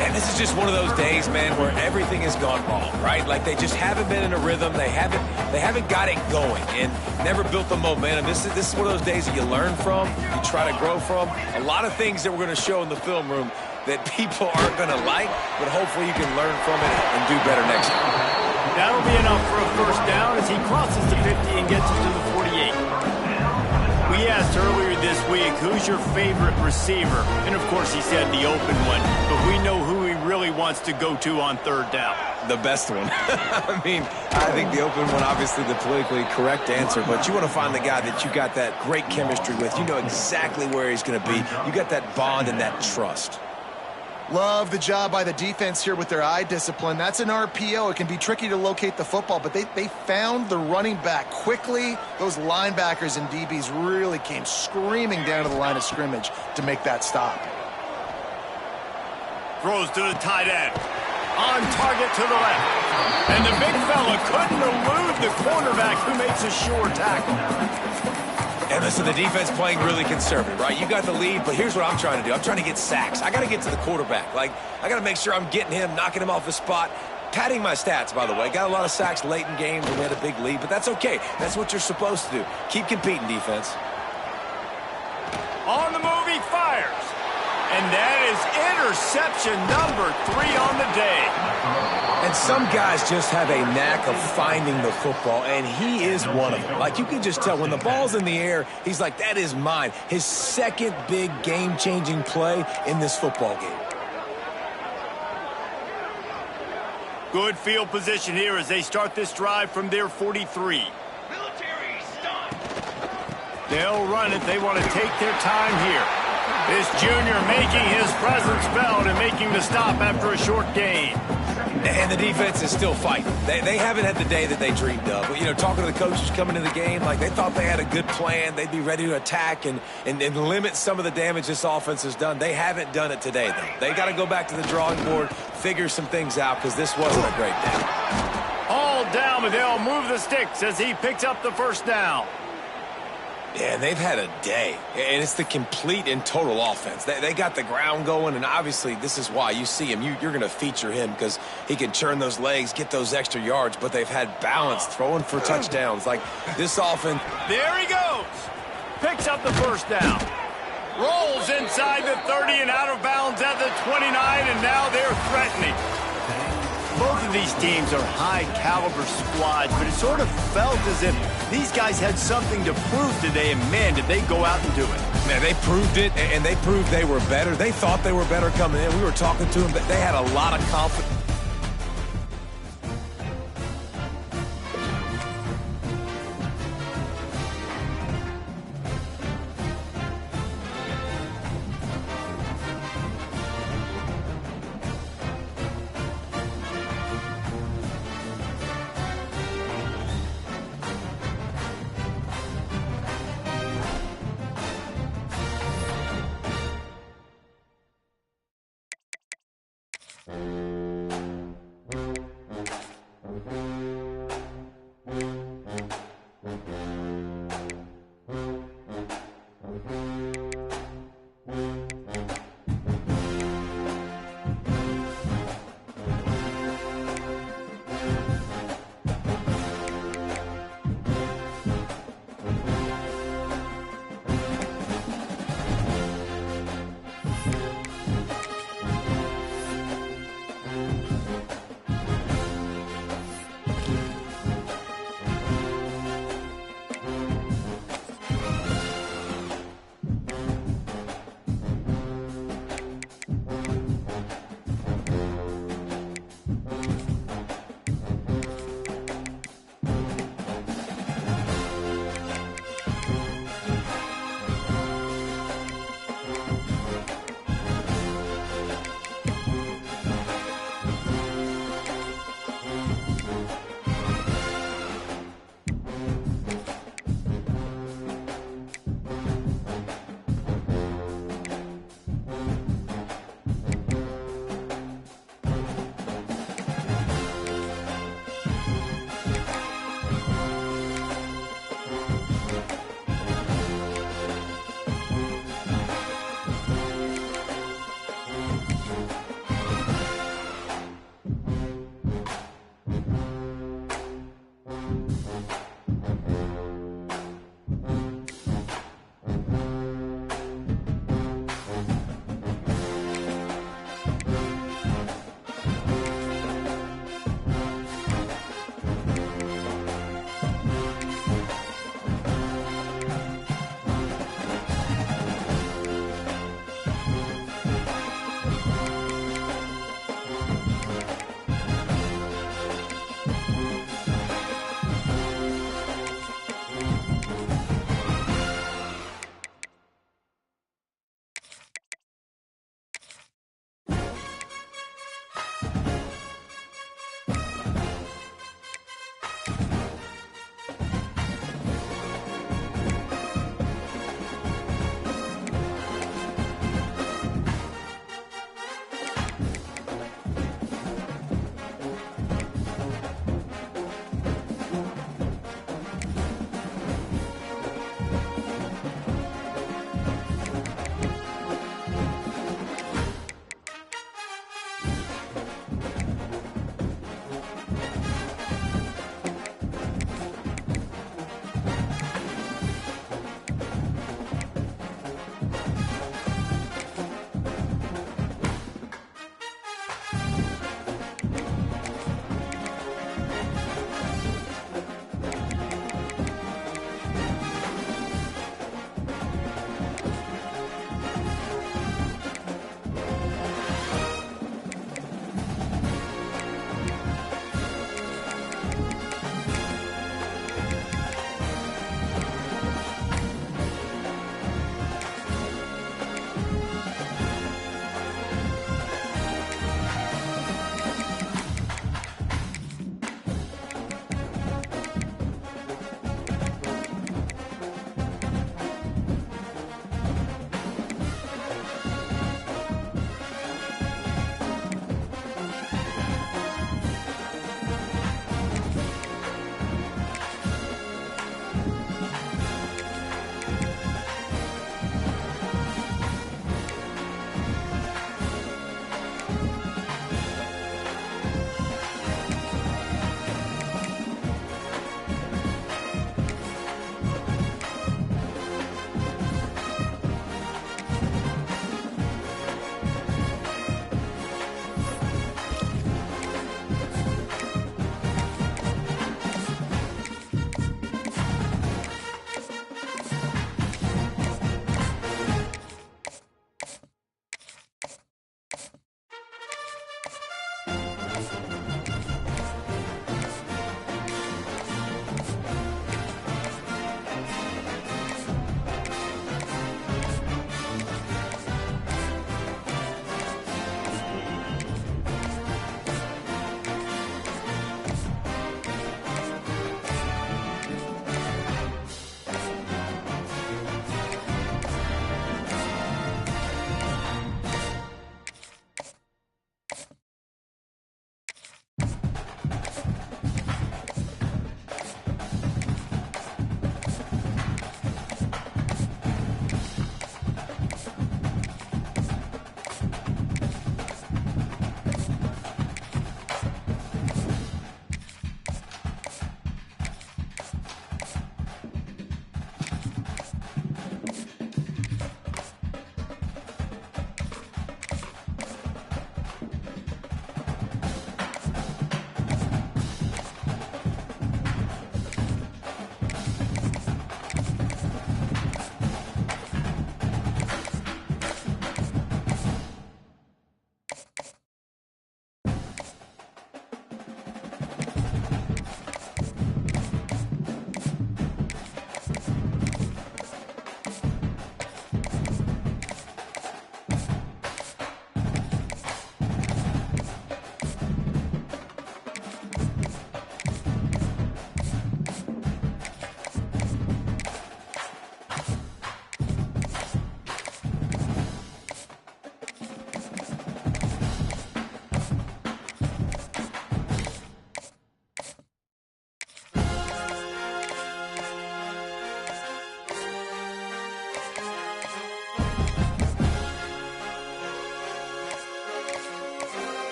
And this is just one of those days, man, where everything has gone wrong, right? Like, they just haven't been in a rhythm. They haven't got it going and never built the momentum. This is one of those days that you learn from, you try to grow from. A lot of things that we're going to show in the film room that people aren't going to like, but hopefully you can learn from it and do better next time. That'll be enough for a first down as he crosses the 50 and gets it to the 48. We asked earlier this week, who's your favorite receiver? And, of course, he said the open one. But we know who he really wants to go to on third down. The best one. I mean, I think the open one, obviously the politically correct answer, but you want to find the guy that you got that great chemistry with. You know exactly where he's going to be. You got that bond and that trust. Love the job by the defense here with their eye discipline. That's an RPO. It can be tricky to locate the football, but they found the running back quickly. Those linebackers and DBs really came screaming down to the line of scrimmage to make that stop. Throws to the tight end. On target to the left. And the big fella couldn't elude the cornerback who makes a sure tackle. And listen, the defense playing really conservative, right? You got the lead, but here's what I'm trying to do. I'm trying to get sacks. I got to get to the quarterback. Like, I got to make sure I'm getting him, knocking him off his spot. Padding my stats, by the way. Got a lot of sacks late in games when we had a big lead, but that's okay. That's what you're supposed to do. Keep competing, defense. On the move, he fires. And that is interception number 3 on the day. And some guys just have a knack of finding the football, and he is one of them. Like, you can just tell when the ball's in the air, he's like, that is mine. His second big game-changing play in this football game. Good field position here as they start this drive from their 43. They'll run it. They want to take their time here. This junior making his presence felt and making the stop after a short gain. And the defense is still fighting. They haven't had the day that they dreamed of. But, you know, talking to the coaches coming into the game, like, they thought they had a good plan. They'd be ready to attack and limit some of the damage this offense has done. They haven't done it today, though. They got to go back to the drawing board, figure some things out, because this wasn't a great day. All down, but they'll move the sticks as he picks up the first down. Yeah, they've had a day, and it's the complete and total offense. They got the ground going, and obviously this is why you see him. You're going to feature him because he can churn those legs, get those extra yards, but they've had balance, throwing for touchdowns. Like, this offense. There he goes. Picks up the first down. Rolls inside the 30 and out of bounds at the 29, and now they're threatening. Both of these teams are high-caliber squads, but it sort of felt as if these guys had something to prove today, and, man, did they go out and do it. Man, they proved it, and they proved they were better. They thought they were better coming in. We were talking to them, but they had a lot of confidence.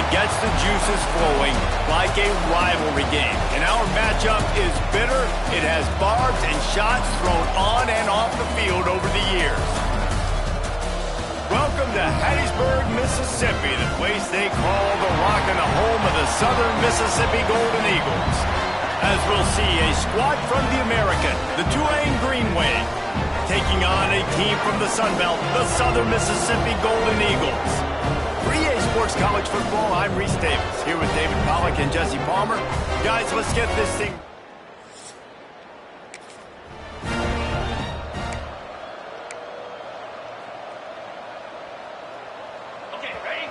It gets the juices flowing like a rivalry game. And our matchup is bitter. It has barbs and shots thrown on and off the field over the years. Welcome to Hattiesburg, Mississippi, the place they call the Rock and the home of the Southern Mississippi Golden Eagles. As we'll see, a squad from the American, the Tulane Green Wave, taking on a team from the Sun Belt, the Southern Mississippi Golden Eagles. For EA Sports College Football, I'm Reese Davis, here with David Pollack and Jesse Palmer. Guys, let's get this thing. Okay, ready?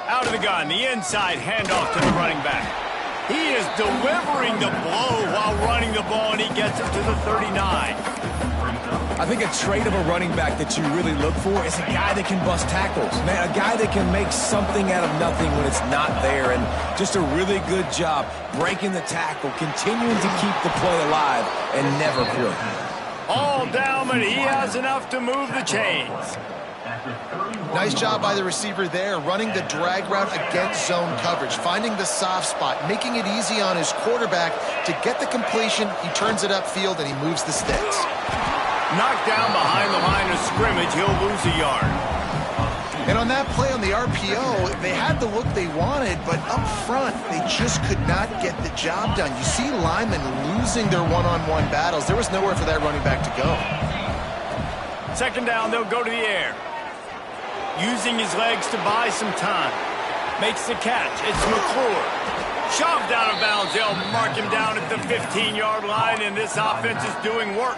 Out of the gun, the inside handoff to the running back. He is delivering the blow while running the ball, and he gets it to the 39. I think a trait of a running back that you really look for is a guy that can bust tackles. Man, a guy that can make something out of nothing when it's not there, and just a really good job breaking the tackle, continuing to keep the play alive, and never quit. All down, but he has enough to move the chains. Nice job by the receiver there, running the drag route against zone coverage, finding the soft spot, making it easy on his quarterback to get the completion. He turns it upfield, and he moves the sticks. Knocked down behind the line of scrimmage, he'll lose a yard. And on that play on the RPO, they had the look they wanted, but up front, they just could not get the job done. You see linemen losing their one-on-one battles. There was nowhere for that running back to go. Second down, they'll go to the air. Using his legs to buy some time. Makes the catch. It's McClure. Shoved out of bounds. They'll mark him down at the 15-yard line, and this offense is doing work.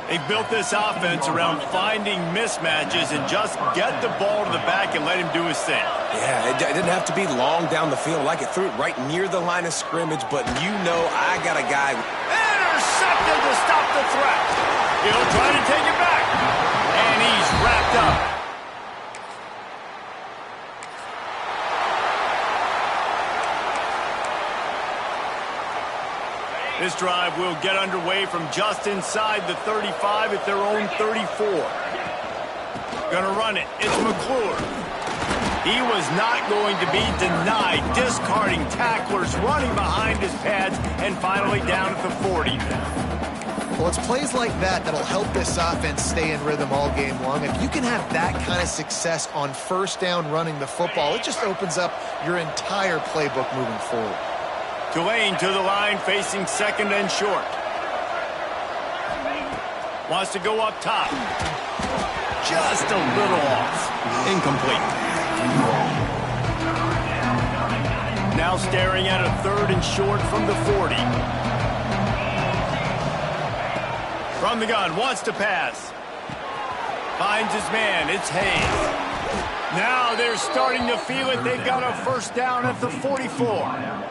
They built this offense around finding mismatches and just get the ball to the back and let him do his thing. Yeah, it didn't have to be long down the field. Like it threw it right near the line of scrimmage, but you know I got a guy. Intercepted to stop the threat. He'll try to take it back. And he's wrapped up. This drive will get underway from just inside the 35 at their own 34. Gonna run it. It's McClure. He was not going to be denied, discarding tacklers, running behind his pads, and finally down at the 40. Well, it's plays like that that'll help this offense stay in rhythm all game long. If you can have that kind of success on first down running the football, it just opens up your entire playbook moving forward. Tulane to the line, facing second and short. Wants to go up top. Just a little off. Incomplete. Now staring at a third and short from the 40. From the gun, wants to pass. Finds his man, it's Hayes. Now they're starting to feel it. They've got a first down at the 44.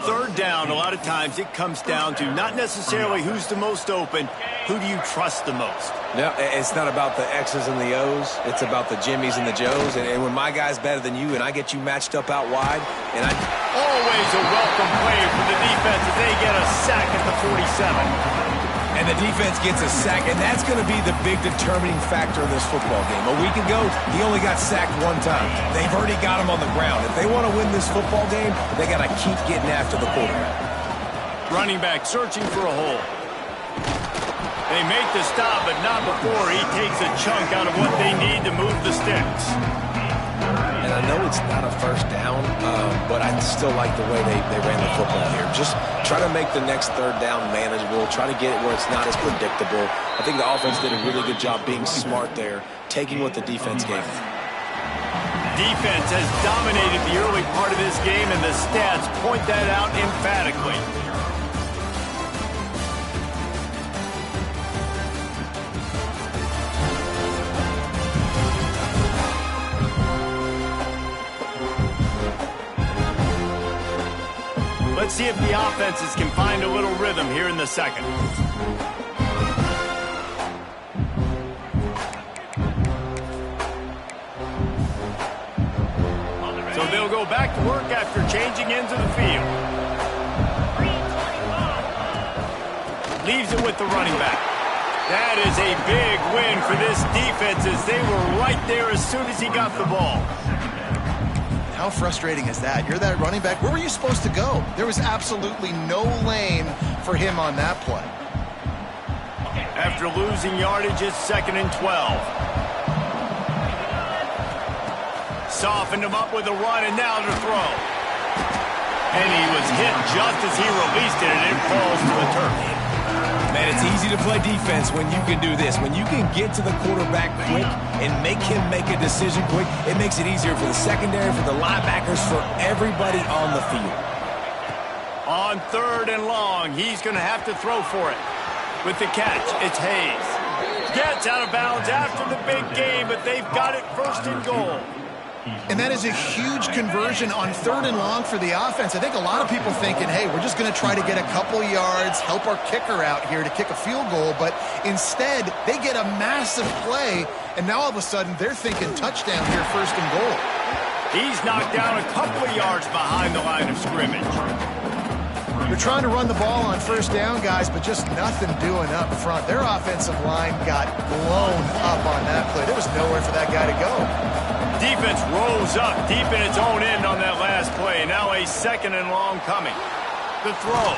Third down, a lot of times it comes down to not necessarily who's the most open, who do you trust the most? No, it's not about the X's and the O's. It's about the Jimmies and the Joes. And when my guy's better than you and I get you matched up out wide, and I... Always a welcome play for the defense as they get a sack at the 47. And the defense gets a sack, and that's going to be the big determining factor of this football game. A week ago, he only got sacked one time. They've already got him on the ground. If they want to win this football game, they got to keep getting after the quarterback. Running back searching for a hole. They make the stop, but not before he takes a chunk out of what they need to move the sticks. And I know it's not a first down, but I still like the way they ran the football here. Just try to make the next third down manageable. Try to get it where it's not as predictable. I think the offense did a really good job being smart there, taking what the defense gave them. Defense has dominated the early part of this game, and the stats point that out emphatically. Let's see if the offenses can find a little rhythm here in the second. So they'll go back to work after changing into the field. Leaves it with the running back. That is a big win for this defense as they were right there as soon as he got the ball. How frustrating is that? You're that running back. Where were you supposed to go? There was absolutely no lane for him on that play. After losing yardage, it's 2nd and 12. Softened him up with a run, and now to throw. And he was hit just as he released it, and it falls to the turf. Man, it's easy to play defense when you can do this. When you can get to the quarterback quick and make him make a decision quick, it makes it easier for the secondary, for the linebackers, for everybody on the field. On 3rd and long, he's going to have to throw for it. With the catch, it's Hayes. Gets out of bounds after the big game, but they've got it 1st and goal. And that is a huge conversion on 3rd and long for the offense. I think a lot of people thinking, hey, we're just going to try to get a couple yards, help our kicker out here to kick a field goal. But instead, they get a massive play, and now all of a sudden they're thinking touchdown here, 1st and goal. He's knocked down a couple of yards behind the line of scrimmage. They're trying to run the ball on 1st down, guys, but just nothing doing up front. Their offensive line got blown up on that play. There was nowhere for that guy to go. Defense rose up deep in its own end on that last play. Now a 2nd and long coming. The throw.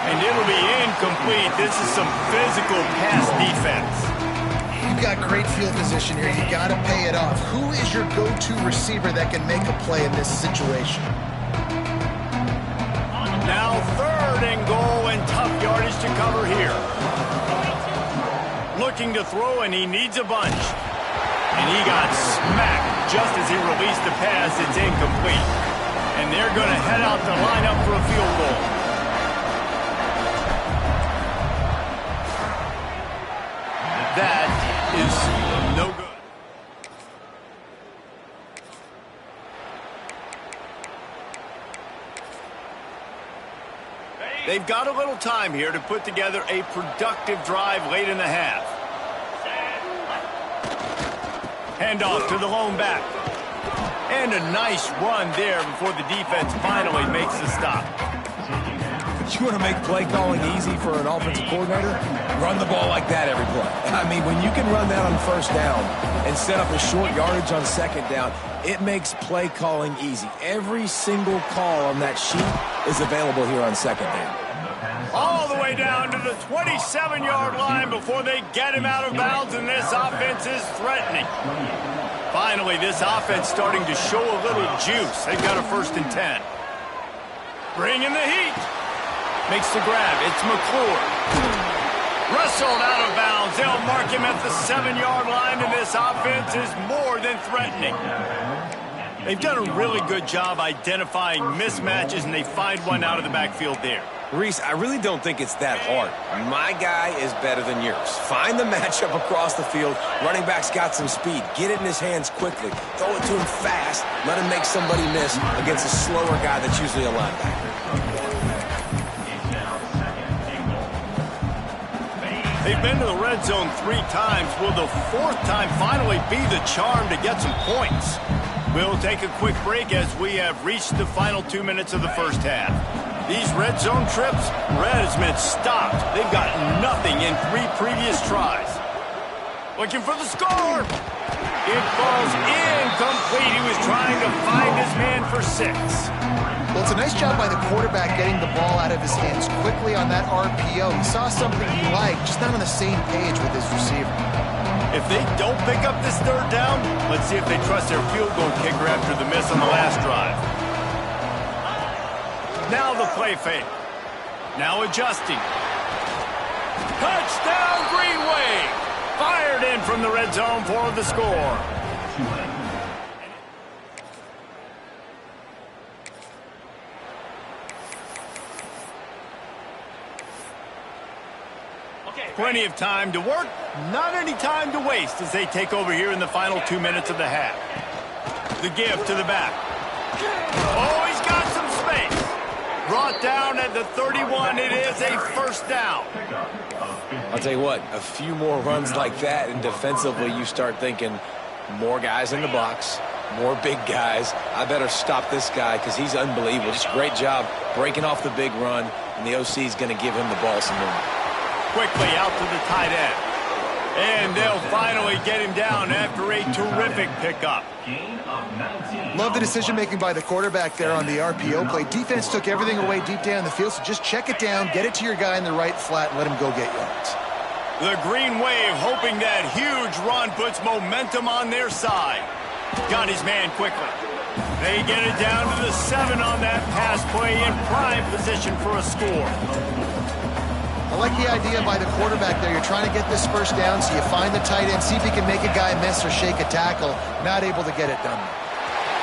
And it'll be incomplete. This is some physical pass defense. You've got great field position here. You got to pay it off. Who is your go-to receiver that can make a play in this situation? Now 3rd and goal and tough yardage to cover here. Looking to throw, and he needs a bunch. And he got smacked just as he released the pass. It's incomplete. And they're going to head out to line up for a field goal. That is no good. They've got a little time here to put together a productive drive late in the half. Handoff to the lone back. And a nice run there before the defense finally makes the stop. You want to make play calling easy for an offensive coordinator? Run the ball like that every play. I mean, when you can run that on 1st down and set up a short yardage on 2nd down, it makes play calling easy. Every single call on that sheet is available here on 2nd down. All the way down to the 27-yard line before they get him out of bounds, and this offense is threatening. Finally, this offense starting to show a little juice. They've got a 1st and 10. Bring in the heat. Makes the grab. It's McClure. Wrestled out of bounds. They'll mark him at the 7-yard line, and this offense is more than threatening. They've done a really good job identifying mismatches, and they find one out of the backfield there. Reese, I really don't think it's that hard. My guy is better than yours. Find the matchup across the field. Running back's got some speed. Get it in his hands quickly. Throw it to him fast. Let him make somebody miss against a slower guy that's usually a linebacker. They've been to the red zone 3 times. Will the 4th time finally be the charm to get some points? We'll take a quick break as we have reached the final 2 minutes of the 1st half. These red zone trips, red has been stopped. They've got nothing in 3 previous tries. Looking for the score. It falls incomplete. He was trying to find his man for 6. Well, it's a nice job by the quarterback getting the ball out of his hands quickly on that RPO. He saw something he liked, just not on the same page with his receiver. If they don't pick up this 3rd down, let's see if they trust their field goal kicker after the miss on the last drive. Now the play fake. Now adjusting. Touchdown, Green Wave! Fired in from the red zone for the score. Plenty of time to work, not any time to waste as they take over here in the final 2 minutes of the half. The give to the back. Oh, he's got some space. Brought down at the 31. It is a 1st down. I'll tell you what, a few more runs like that, and defensively you start thinking more guys in the box, more big guys. I better stop this guy because he's unbelievable. Just a great job breaking off the big run, and the OC is going to give him the ball some more. quickly out to the tight end. And they'll finally get him down after a terrific pickup. Love the decision-making by the quarterback there on the RPO play. Defense took everything away deep down the field, so just check it down, get it to your guy in the right flat, and let him go get yards. The Green Wave hoping that huge run puts momentum on their side. Got his man quickly. They get it down to the 7 on that pass play in prime position for a score. I like the idea by the quarterback there. You're trying to get this first down, so you find the tight end, see if he can make a guy miss or shake a tackle. Not able to get it done.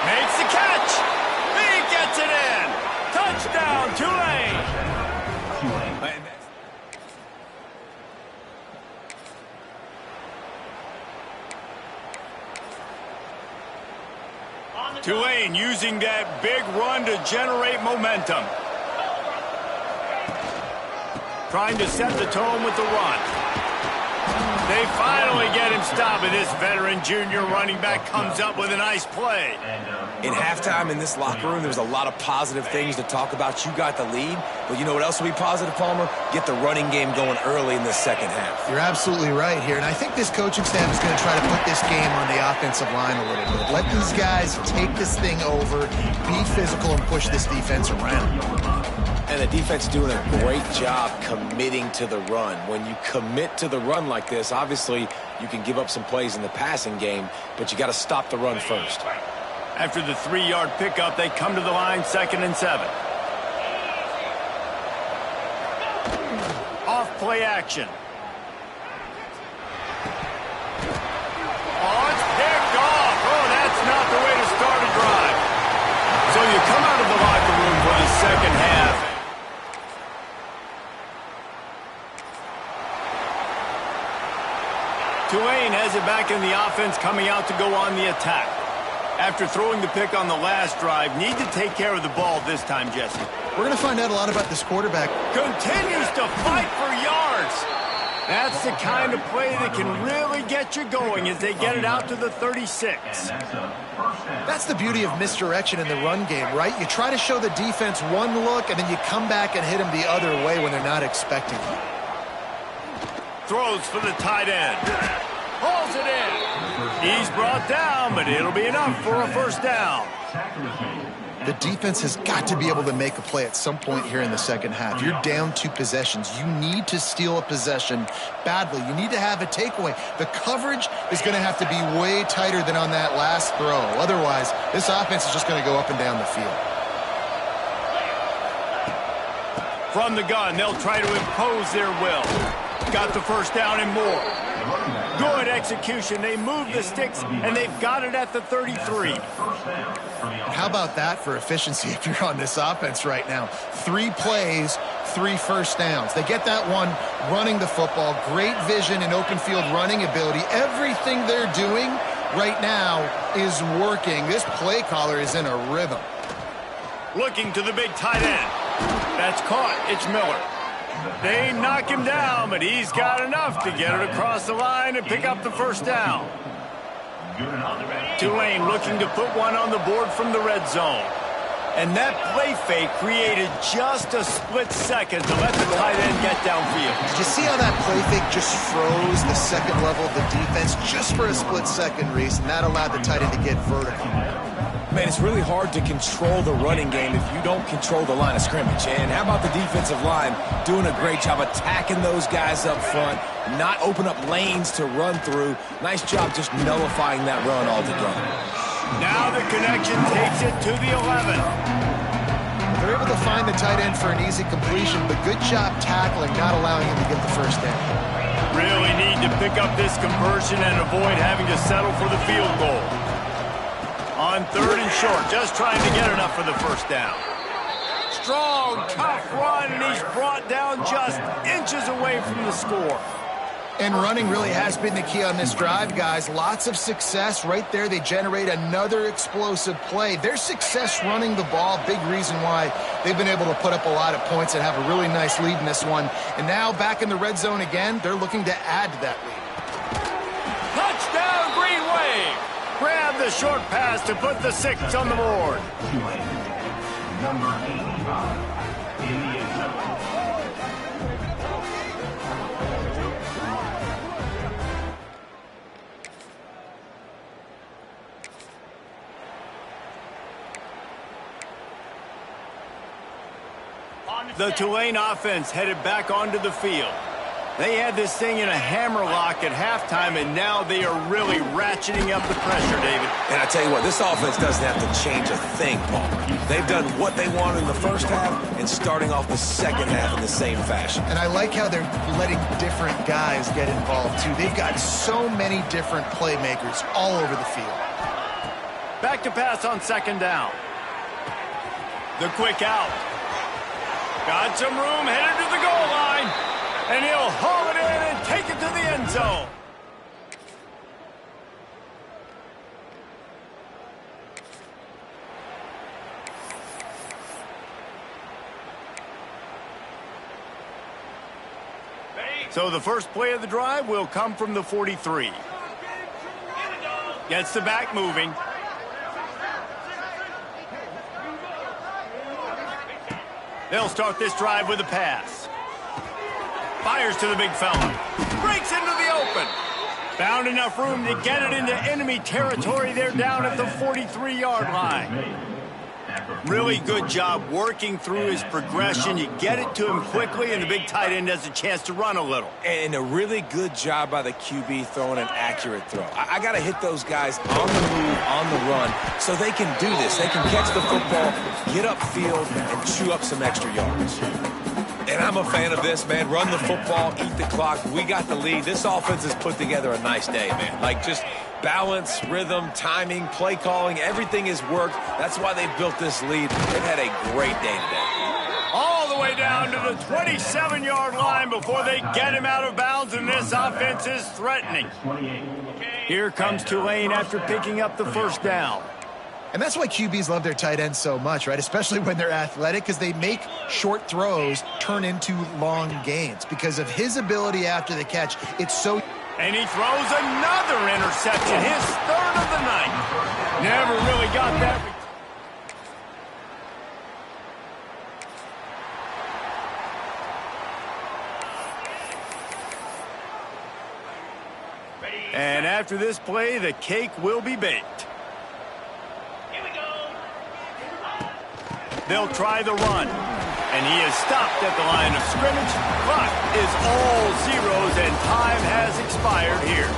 Makes the catch. He gets it in. Touchdown, Tulane. Tulane using that big run to generate momentum. Trying to set the tone with the run. They finally get him stopped, and this veteran junior running back comes up with a nice play. In halftime in this locker room, there was a lot of positive things to talk about. You got the lead, but you know what else will be positive, Palmer? Get the running game going early in the second half. You're absolutely right here, and I think this coaching staff is going to try to put this game on the offensive line a little bit. Let these guys take this thing over, be physical, and push this defense around. And the defense is doing a great job committing to the run. When you commit to the run like this, obviously you can give up some plays in the passing game, but you got to stop the run first. After the 3-yard pickup, they come to the line, 2nd and 7. Off play action. Oh, it's picked off. Oh, that's not the way to start a drive. So you come out of the locker room for the second half. Tulane has it back in the offense, coming out to go on the attack. After throwing the pick on the last drive, need to take care of the ball this time, Jesse. We're going to find out a lot about this quarterback. Continues to fight for yards. That's the kind of play that can really get you going as they get it out to the 36. That's the beauty of misdirection in the run game, right? You try to show the defense one look, and then you come back and hit them the other way when they're not expecting it. Throws for the tight end. Hauls it in. He's brought down, but it'll be enough for a first down. The defense has got to be able to make a play at some point here in the second half. You're down 2 possessions. You need to steal a possession badly. You need to have a takeaway. The coverage is going to have to be way tighter than on that last throw. Otherwise, this offense is just going to go up and down the field. From the gun, they'll try to impose their will. Got the first down and more. Good execution. They move the sticks, and they've got it at the 33. How about that for efficiency if you're on this offense right now? 3 plays, 3 first downs. They get that one running the football. Great vision and open field running ability. Everything they're doing right now is working. This play caller is in a rhythm. Looking to the big tight end. That's caught. It's Miller. They knock him down, but he's got enough to get it across the line and pick up the first down. Tulane looking to put one on the board from the red zone. And that play fake created just a split second to let the tight end get downfield. Did you see how that play fake just froze the second level of the defense just for a split second, Reese, and that allowed the tight end to get vertical? Man, it's really hard to control the running game if you don't control the line of scrimmage. And how about the defensive line doing a great job attacking those guys up front, not open up lanes to run through. Nice job just nullifying that run altogether. Now the connection takes it to the 11. They're able to find the tight end for an easy completion, but good job tackling, not allowing him to get the first down. Really need to pick up this conversion and avoid having to settle for the field goal. On 3rd and short, just trying to get enough for the first down. Strong, tough run, and he's brought down just inches away from the score. And running really has been the key on this drive, guys. Lots of success right there. They generate another explosive play. Their success running the ball, big reason why they've been able to put up a lot of points and have a really nice lead in this one. And now back in the red zone again, they're looking to add to that lead. Touchdown, Green Wave! Grab the short pass to put the 6 on the board. Number 85 in the end zone. The Tulane offense headed back onto the field. They had this thing in a hammerlock at halftime, and now they are really ratcheting up the pressure, David. And I tell you what, this offense doesn't have to change a thing, Paul. They've done what they wanted in the first half and starting off the second half in the same fashion. And I like how they're letting different guys get involved, too. They've got so many different playmakers all over the field. Back to pass on second down. The quick out. Got some room, headed to the goal line. And he'll haul it in and take it to the end zone. So the first play of the drive will come from the 43. Gets the back moving. They'll start this drive with a pass. Fires to the big fella. Breaks into the open. Found enough room to get it into enemy territory. They're down at the 43-yard line. Really good job working through his progression. You get it to him quickly, and the big tight end has a chance to run a little. And a really good job by the QB throwing an accurate throw. I got to hit those guys on the move, on the run, so they can do this. They can catch the football, get upfield, and chew up some extra yards. And I'm a fan of this, man. Run the football, eat the clock. We got the lead. This offense has put together a nice day, man. Like, just balance, rhythm, timing, play calling, everything has worked. That's why they've built this lead. They've had a great day today. All the way down to the 27-yard line before they get him out of bounds, and this offense is threatening. Here comes Tulane after picking up the first down. And that's why QBs love their tight ends so much, right? Especially when they're athletic, because they make short throws turn into long gains. Because of his ability after the catch, it's so... And he throws another interception, his third of the night. Never really got that. And after this play, the cake will be baked. They'll try the run. And he is stopped at the line of scrimmage. Clock is all zeros, and time has expired here.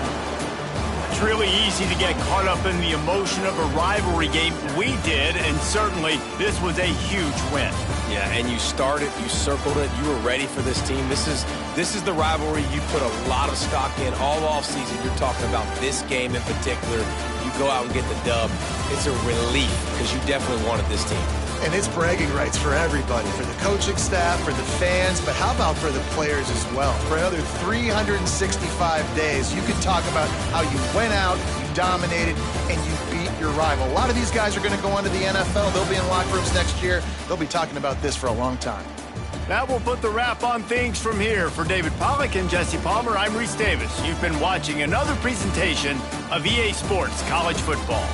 It's really easy to get caught up in the emotion of a rivalry game. We did, and certainly this was a huge win. Yeah, and you started, you circled it, you were ready for this team. This is the rivalry you put a lot of stock in all offseason. You're talking about this game in particular. You go out and get the dub. It's a relief because you definitely wanted this team. And it's bragging rights for everybody, for the coaching staff, for the fans, but how about for the players as well? For another 365 days, you can talk about how you went out, you dominated, and you beat your rival. A lot of these guys are going to go on to the NFL. They'll be in locker rooms next year. They'll be talking about this for a long time. That will put the wrap on things from here. For David Pollack and Jesse Palmer, I'm Reese Davis. You've been watching another presentation of EA Sports College Football.